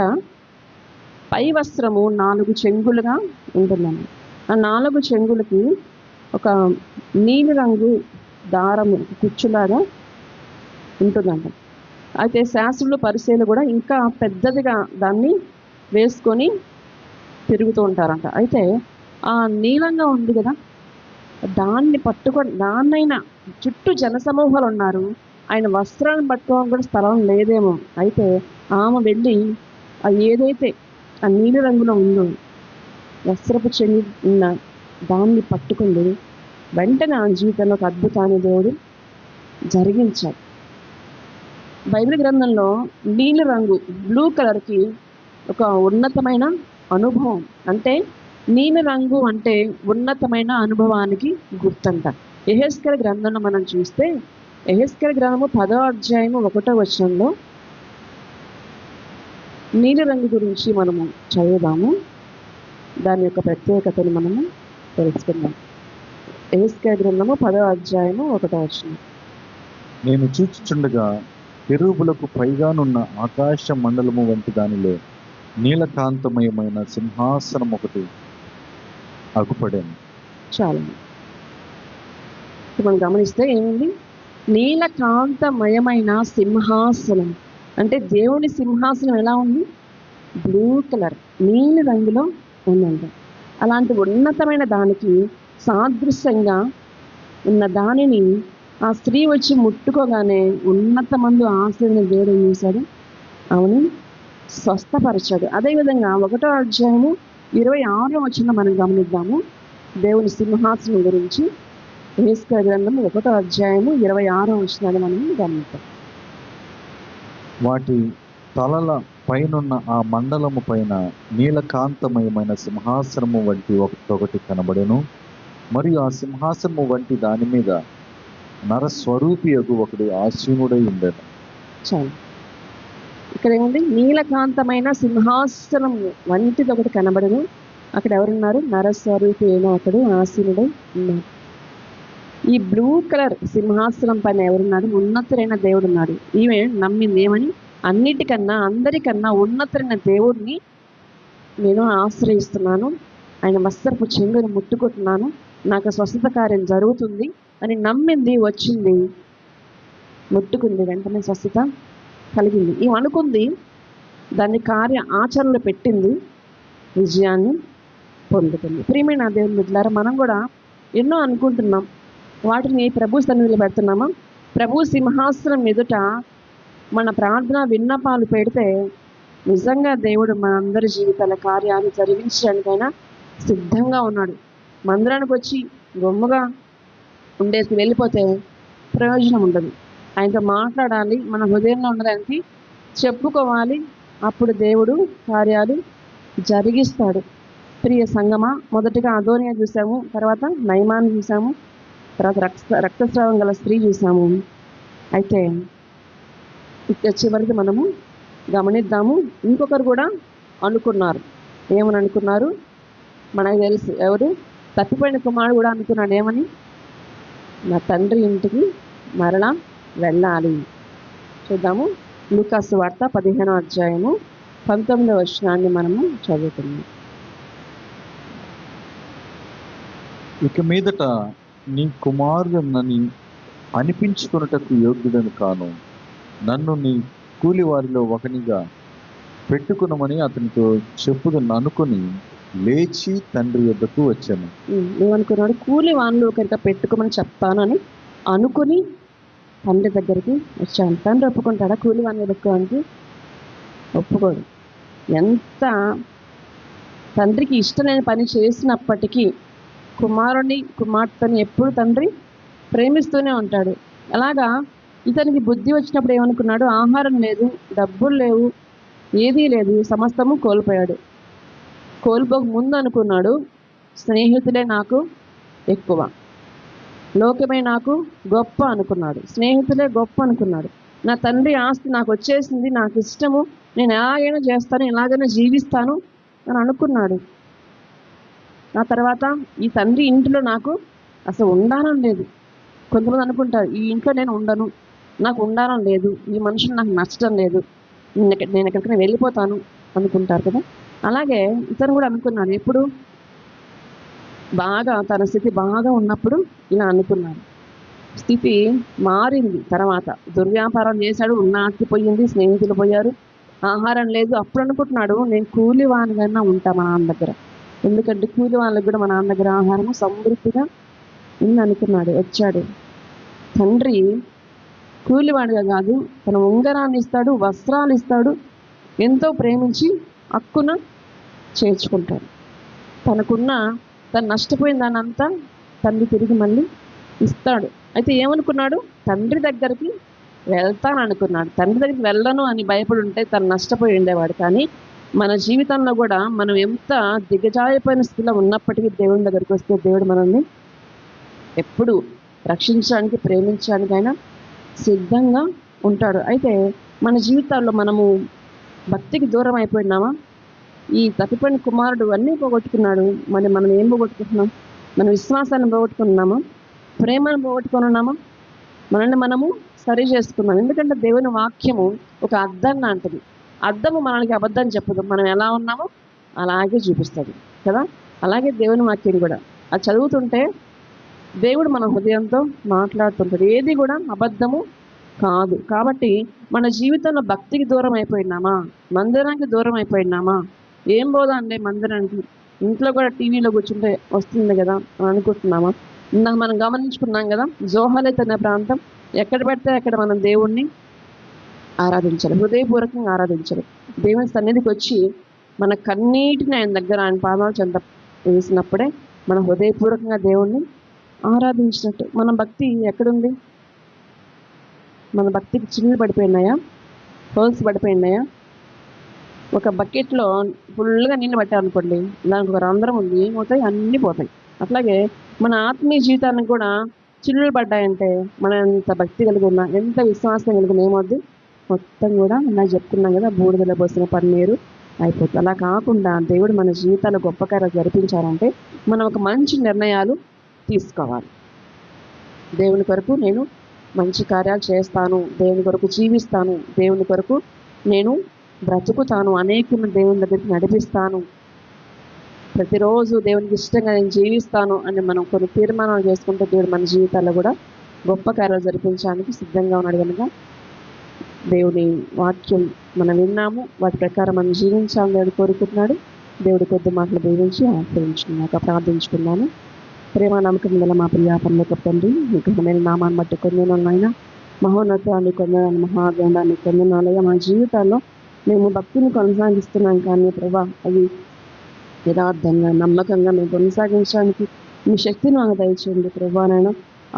పై వస్త్రము 4 చెంగులుగా ఉంటుందండి. ఆ 4 చెంగులకి ఒక నీలి రంగు దారము కుచ్చులాగా ఉంటుందంట. అయితే శాస్త్రులు పరిశీలు కూడా ఇంకా పెద్దదిగా దాన్ని వేసుకొని తిరుగుతూ ఉంటారంట. అయితే ఆ నీలంగా ఉంది కదా, దాన్ని పట్టుకొని దాన్నైనా చుట్టూ జనసమూహాలు ఉన్నారు, ఆయన వస్త్రాలను పట్టుకోవడం కూడా స్థలం లేదేమో. అయితే ఆమె వెళ్ళి ఏదైతే ఆ నీలి రంగులో ఉందో వస్త్రపు చెంగు ఉన్న దాన్ని పట్టుకుంది. వెంటనే ఆ జీవితంలో ఒక అద్భుతాన్ని దేవుడు జరిగించాడు. బైబిల్ గ్రంథంలో నీలి రంగు, బ్లూ కలర్కి ఒక ఉన్నతమైన అనుభవం, అంటే నీలి రంగు అంటే ఉన్నతమైన అనుభవానికి గుర్తంట. యెహెజ్కేలు గ్రంథంలో మనం చూస్తే యెహెజ్కేలు గ్రంథము 10వ అధ్యాయము 1వ వచనంలో నీలి రంగు గురించి మనము చదువుదాము. దాని యొక్క ప్రత్యేకతను మనము తెలుసుకుందాం. యెహెజ్కేలు గ్రంథము 10వ అధ్యాయము 1వ వచనం. నేను చూచుచుండగా కెరూబులకు పైగానున్న ఆకాశ మండలము వంటి దానిలో నీలకాంతమయమైన సింహాసనం ఒకటి అగుపడాను. చాలు, మనం గమనిస్తే ఏమైంది, నీలకాంతమయమైన సింహాసనం అంటే దేవుని సింహాసనం ఎలా ఉంది, బ్లూ కలర్ నీలి రంగులో ఉందంట. అలాంటి ఉన్నతమైన దానికి సాదృశ్యంగా ఉన్న దానిని ఆ స్త్రీ వచ్చి ముట్టుకోగానే ఉన్నతమందు ఆశీర్వాద దేవుడు ఏం చేశాడు, ఆమెను స్వస్థపరిచాడు. అదేవిధంగా 1వ అధ్యాయము 26వ వచనం మనం గమనిద్దాము. దేవుని సింహాసనం గురించి యెహెజ్కేలు గ్రంథం 1వ అధ్యాయము 26వ వచనాన్ని మనం గమనిద్దాం. వాటి తలల పైనున్న ఆ మండలము పైన నీలకాంతమయమైన సింహాసనము వంటి ఒకటి కనబడెను. మరియు ఆ సింహాసనము వంటి దాని మీద నరస్వరూపియగు ఒకడు ఆసీనుడై ఉండెను. చాలు, ఇక్కడ ఏముంది, నీలకాంతమైన సింహాసనం వంటిది ఒకటి కనబడను. అక్కడ ఎవరున్నారు, నరస్వరూపి అయిన ఒకడు ఆసీనుడై ఉన్నాడు. ఈ బ్లూ కలర్ సింహాసనం పైన ఎవరున్నాడు, ఉన్నతుడైన దేవుడు ఉన్నాడు. ఈమె నమ్మింది ఏమని, అన్నిటికన్నా అందరికన్నా ఉన్నతుడైన దేవుడిని నేను ఆశ్రయిస్తున్నాను, ఆయన వస్త్రపు చెంగును ముట్టుకుంటున్నాను, నాకు స్వస్థత కార్యం జరుగుతుంది అని నమ్మింది. వచ్చింది, ముట్టుకుంది, వెంటనే స్వస్థత కలిగింది. ఈమె అనుకుంది, దాన్ని కార్య ఆచరణలో పెట్టింది, విజయాన్ని పొందుతుంది. ప్రియమైన దేవుని బిడ్డలారా, మనం కూడా ఎన్నో అనుకుంటున్నాం, వాటిని ప్రభు సన్నిధిలో పెడుతున్నామా? ప్రభు సింహాసనం ఎదుట మన ప్రార్థన విన్నపాలు పెడితే నిజంగా దేవుడు మన అందరి జీవితాల కార్యాలు జరిగించడానికైనా సిద్ధంగా ఉన్నాడు. మందిరానికి వచ్చి గొమ్మగా ఉండేసి వెళ్ళిపోతే ప్రయోజనం ఉండదు. ఆయనతో మాట్లాడాలి, మన హృదయంలో ఉన్నదానికి చెప్పుకోవాలి, అప్పుడు దేవుడు కార్యాలు జరిగిస్తాడు. ప్రియ సంగమా, మొదటిగా అదోనియా చూసాము, తర్వాత నయమాన్ని చూసాము, తర్వాత రక్తస్రావం గల స్త్రీ చూసాము. అయితే ఇక్కడ చివరికి మనము గమనిద్దాము, ఇంకొకరు కూడా అనుకున్నారు. ఏమని అనుకున్నారు మనకు తెలుసు, ఎవరు, తప్పిపోయిన కుమారుడు కూడా అనుకున్నాడు. ఏమని, నా తండ్రి ఇంటికి మరలా వెళ్ళాలి. చూద్దాము, లూకాసు వార్త 15వ అధ్యాయము 19వ వచనాన్ని మనము చదువుతున్నాం. ఇక మీదట నీ కుమారుడనని అనిపించుకొనుటకు యోగ్యుడను కాను, నన్ను నీ కూలి వారిలో ఒకనిగా పెట్టుకునమని అతనితో చెప్పుదని అనుకుని లేచి తండ్రి యొద్దకు వచ్చాను. ఏమనుకున్నాడు, కూలి వాళ్ళు ఒకరిగా పెట్టుకోమని చెప్తానని అనుకుని తండ్రి దగ్గరికి వచ్చాను. తండ్రి ఒప్పుకుంటాడా కూలి వాళ్ళని పెట్టుకోవడానికి? ఒప్పుకోడు. ఎంత తండ్రికి ఇష్టం లేని పని చేసినప్పటికీ కుమారుని కుమార్తెని ఎప్పుడు తండ్రి ప్రేమిస్తూనే ఉంటాడు. అలాగా ఇతనికి బుద్ధి వచ్చినప్పుడు ఏమనుకున్నాడు, ఆహారం లేదు, డబ్బులు లేవు, ఏదీ లేదు, సమస్తము కోల్పోయాడు. కోల్పోక ముందు అనుకున్నాడు, స్నేహితులే నాకు ఎక్కువ, లోకమే నాకు గొప్ప అనుకున్నాడు, స్నేహితులే గొప్ప అనుకున్నాడు. నా తండ్రి ఆస్తి నాకు వచ్చేసింది, నాకు ఇష్టము, నేను ఎలాగైనా చేస్తాను, ఎలాగైనా జీవిస్తాను అని అనుకున్నాడు. ఆ తర్వాత ఈ తండ్రి ఇంటిలో నాకు అసలు ఉండాలని లేదు. కొంతమంది అనుకుంటారు, ఈ ఇంట్లో నేను ఉండను, నాకు ఉండాలని లేదు, ఈ మనుషులు నాకు నచ్చడం లేదు, నేను ఎక్కడికైనా వెళ్ళిపోతాను అనుకుంటారు కదా. అలాగే ఇతను కూడా అనుకున్నాడు. ఎప్పుడు బాగా తన స్థితి బాగా ఉన్నప్పుడు ఇలా అనుకున్నాడు. స్థితి మారింది. తర్వాత దుర్వ్యాపారం చేశాడు, ఉన్న ఆస్తి పోయింది, స్నేహితులు పోయారు, ఆహారం లేదు. అప్పుడు అనుకుంటున్నాడు, నేను కూలి వానికన్నా ఉంటా మా నాన్న దగ్గర, ఎందుకంటే కూలి వాళ్ళకి కూడా మా నాన్న దగ్గర ఆహారము సమృద్ధిగా ఉంది అనుకున్నాడు. వచ్చాడు తండ్రి కూలివాడిగా కాదు, తన ఉంగరాన్ని ఇస్తాడు, వస్త్రాలు ఇస్తాడు, ఎంతో ప్రేమించి హక్కున చేర్చుకుంటాడు. తనకున్న తను నష్టపోయిన దానంతా తండ్రి తిరిగి మళ్ళీ ఇస్తాడు. అయితే ఏమనుకున్నాడు, తండ్రి దగ్గరికి వెళ్తాను అనుకున్నాడు. తండ్రి దగ్గరికి వెళ్ళను అని భయపడి ఉంటే తను నష్టపోయి ఉండేవాడు. కానీ మన జీవితంలో కూడా మనం ఎంత దిగజారిపోయిన స్థితిలో ఉన్నప్పటికీ దేవుని దగ్గరికి వస్తే దేవుడు మనల్ని ఎప్పుడు రక్షించడానికి, ప్రేమించడానికి ఆయన సిద్ధంగా ఉంటాడు. అయితే మన జీవితాల్లో మనము భక్తికి దూరం అయిపోయినామా? ఈ తప్పిపోయిన కుమారుడు అన్నీ పోగొట్టుకున్నాడు. మరి మనం ఏం పోగొట్టుకుంటున్నాం? మన విశ్వాసాన్ని పోగొట్టుకున్నామా? ప్రేమను పోగొట్టుకున్నామా? మనల్ని మనము సరి చేసుకున్నాం. ఎందుకంటే దేవుని వాక్యము ఒక అద్దం లాంటిది. అద్దము మనకి అబద్ధం చెప్పదు, మనం ఎలా ఉన్నామో అలాగే చూపిస్తుంది కదా. అలాగే దేవుని వాక్యం కూడా అది చదువుతుంటే దేవుడు మన హృదయంతో మాట్లాడుతుంటాడు. ఏది కూడా అబద్ధము కాదు. కాబట్టి మన జీవితంలో భక్తికి దూరం అయిపోయినామా? మందిరానికి దూరం అయిపోయినామా? ఏం పోదా అండి మందిరానికి, ఇంట్లో కూడా టీవీలో కూర్చుంటే వస్తుంది కదా అని అనుకుంటున్నామా? ఇందాక మనం గమనించుకున్నాం కదా, జోహాలెత్ అనే ప్రాంతం, ఎక్కడ పెడితే అక్కడ మనం దేవుణ్ణి ఆరాధించాలి, హృదయపూర్వకంగా ఆరాధించాలి. దేవుని సన్నిధికి వచ్చి మన కన్నీటిని ఆయన దగ్గర, ఆయన పాదాల చెంత వేసినప్పుడే మన హృదయపూర్వకంగా దేవుణ్ణి ఆరాధించినట్టు. మన భక్తి ఎక్కడుంది? మన భక్తికి చిల్లు పడిపోయినాయా? హోల్స్ పడిపోయినాయా? ఒక బకెట్లో ఫుల్గా నీళ్ళు పట్టామనుకోండి, దానికి ఒక రంధ్రం ఉంది, ఏమవుతాయి? అన్నీ పోతాయి. అట్లాగే మన ఆత్మీయ జీవితానికి కూడా చిల్లులు పడ్డాయంటే, మన ఎంత భక్తి కలిగి ఉన్నా, ఎంత విశ్వాసం కలిగిన ఏమవుద్ది? మొత్తం కూడా నాకు చెప్తున్నాం కదా, బూడిదలో పోసిన పన్నీరు అయిపోతుంది. అలా కాకుండా దేవుడు మన జీవితాలు గొప్ప కార్యాలు జరిపించాలంటే మనం ఒక మంచి నిర్ణయాలు తీసుకోవాలి. దేవుని కొరకు నేను మంచి కార్యాలు చేస్తాను, దేవుని కొరకు జీవిస్తాను, దేవుని కొరకు నేను బ్రతుకుతాను, అనేకులను దేవుని దగ్గరికి నడిపిస్తాను, ప్రతిరోజు దేవునికి ఇష్టంగా నేను జీవిస్తాను అని మనం కొన్ని తీర్మానాలు చేసుకుంటే దేవుడు మన జీవితాల్లో కూడా గొప్ప కార్యాలు జరిపించడానికి సిద్ధంగా ఉన్నాడు. కనుక దేవుని వాక్యం మనం విన్నాము, వాటి ప్రకారం మనం జీవించాలని దేవుడు కోరుకుంటున్నాడు. దేవుడి కొద్ది మాటలు దీవించి ఆశ్రయించుకున్నాక ప్రార్థించుకున్నాను. ప్రేమ నమ్మకం గల మా ప్రియాపరలోక తండ్రి, మీ ఘనమైన నామాన్ని బట్టి కొందనాలైనా, మహోన్నతాన్ని కొందనాలు, మహాగండాన్ని కొందనాలయ్యా. మా జీవితాల్లో మేము భక్తిని కొనసాగిస్తున్నాం, కానీ ప్రభా అది యథార్థంగా నమ్మకంగా మేము కొనసాగించడానికి మీ శక్తిని మాకు దయచేయండి ప్రభానైనా.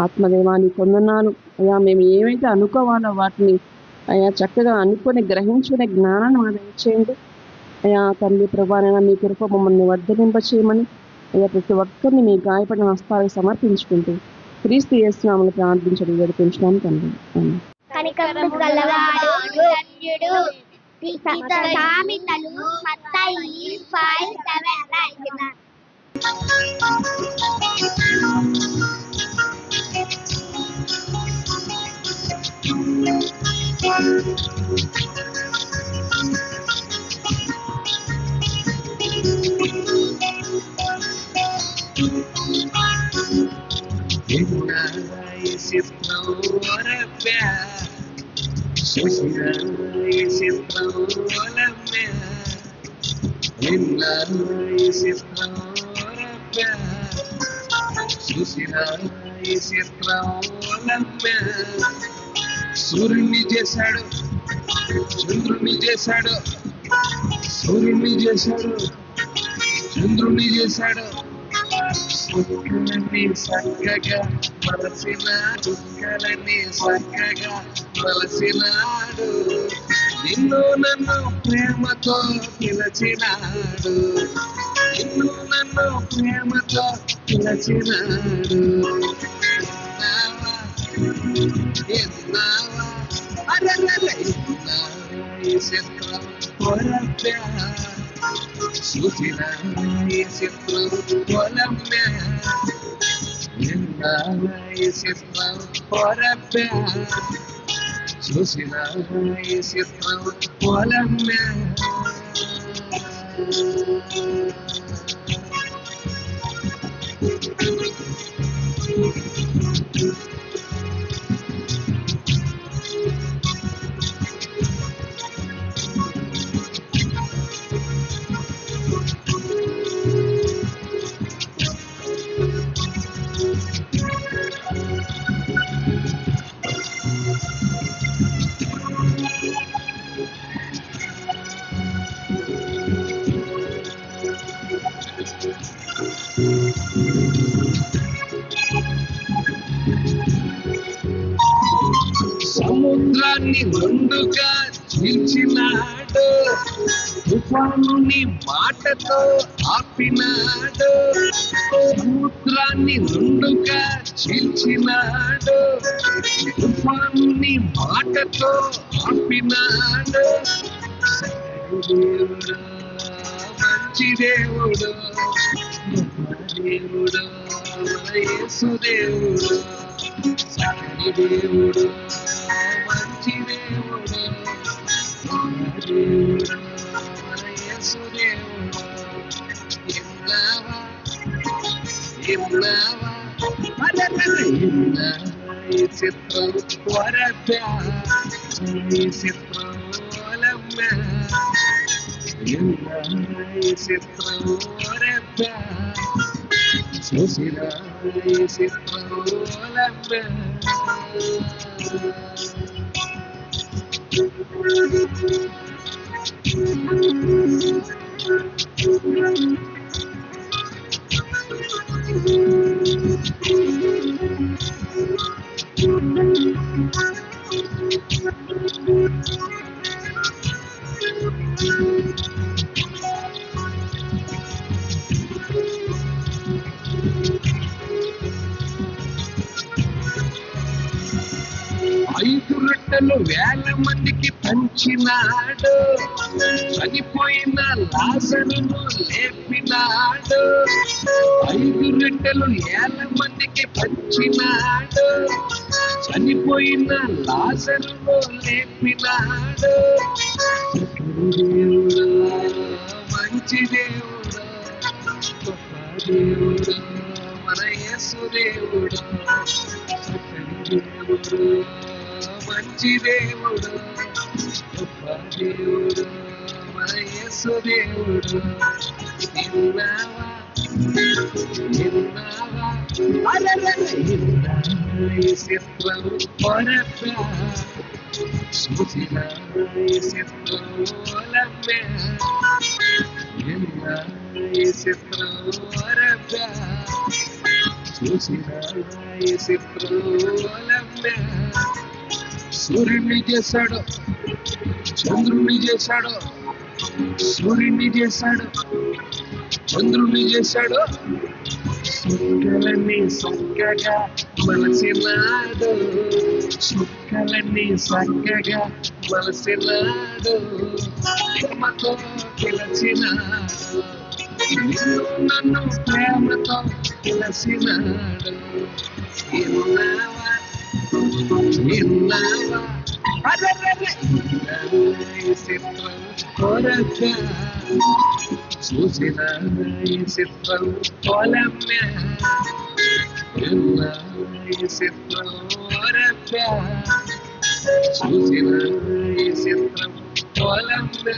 ఆత్మదేవాన్ని కొందనాలు అయ్యా. మేము ఏమైతే అనుకోవాలో వాటిని అయ్యా చక్కగా అనుకొని గ్రహించుకునే జ్ఞానాన్ని మాకు దయచేయండి అయ్యా. తండ్రి ప్రభానైనా మీ కృప మమ్మల్ని వర్ధలింప చేయమని అయ్యా ప్రతి ఒక్కరిని మీ గాయపడిన హస్తాలకు సమర్పించుకుంటూ క్రీస్తు యేసునామములో ప్రార్థించడం జరిపించున్నాను తండ్రి. కనికరము గలవాడు ధన్యుడు. సామెతలు మత్తయి 5:7 రాయించిన. సూర్యుని చేశాడు, చంద్రుని చేశాడు, సూర్యుని చేశాడు, చంద్రుని చేశాడు. సుక్కలని చక్కగా మలసినాడు, సుక్కలని చక్కగా మలసినాడు. నిన్ను నన్ను ప్రేమతో పిలచినాడు, నిన్ను నన్ను ప్రేమతో పిలచినాడు. ఎన్నావా అరరరే ఈ చిత్రం పొరపే చూసిన ఈ చిత్రం పొలమే ఈ చిత్రం పొరపే చూసిన ఈ చిత్రం పొలమే సముద్రాన్ని రెండుగా చీల్చినాడు తుఫానుని మాటతో ఆపినాడు సముద్రాన్ని రెండుగా చీల్చినాడు తుఫానుని మాటతో ఆపినాడు దేవుడు మంచి దేవుడు దేవుడు యేసుదేవుడు దేవుడు మంచి దేవుడు దేవుడు యేసుదేవుడు ఇమ్లావా ఈ చిత్రం వరప్యా ఈ చిత్రం వలమ్యా ఈ చిత్రం వరప్యా చూసిన ఈ చిత్రం వలమ్యా ఐదు రొట్టెలు 1000 మందికి పంచినాడు చనిపోయిన లాజరును లేపినాడు 5 రొట్టెలు 1000 మందికి పంచినాడు చనిపోయిన లాజరును లేపినాడు దేవుడు మంచి దేవుడు గొప్ప దేవుడు మన యేసుదేవుడు దేవుడు మంచి దేవుడు గొప్ప దేవుడు మన యేసుదేవుడు విన్నావా ఈ చిత్రం పొరపా చూసిన ఈ చిత్రం వలమ్మే ఈ చిత్రం పొరపా చూసిన ఈ చిత్రం వలమ్మే సూర్యుని చేశాడు చంద్రుని చేశాడు సూర్యుని చేశాడు చంద్రుని చేశాడు సుక్కలన్నీ చక్కగా మలసినాడు సుక్కలన్నీ చక్కగా మలసినాడు ప్రేమతో పిలచినాడు నన్ను ప్రేమతో పిలచినాడు విన్నావా ఈ చిత్రం కొరగా చూసిన ఈ చిత్రం పొలమ్మే ఈ చిత్రం కొరగా చూసిన ఈ చిత్రం పొలమ్మే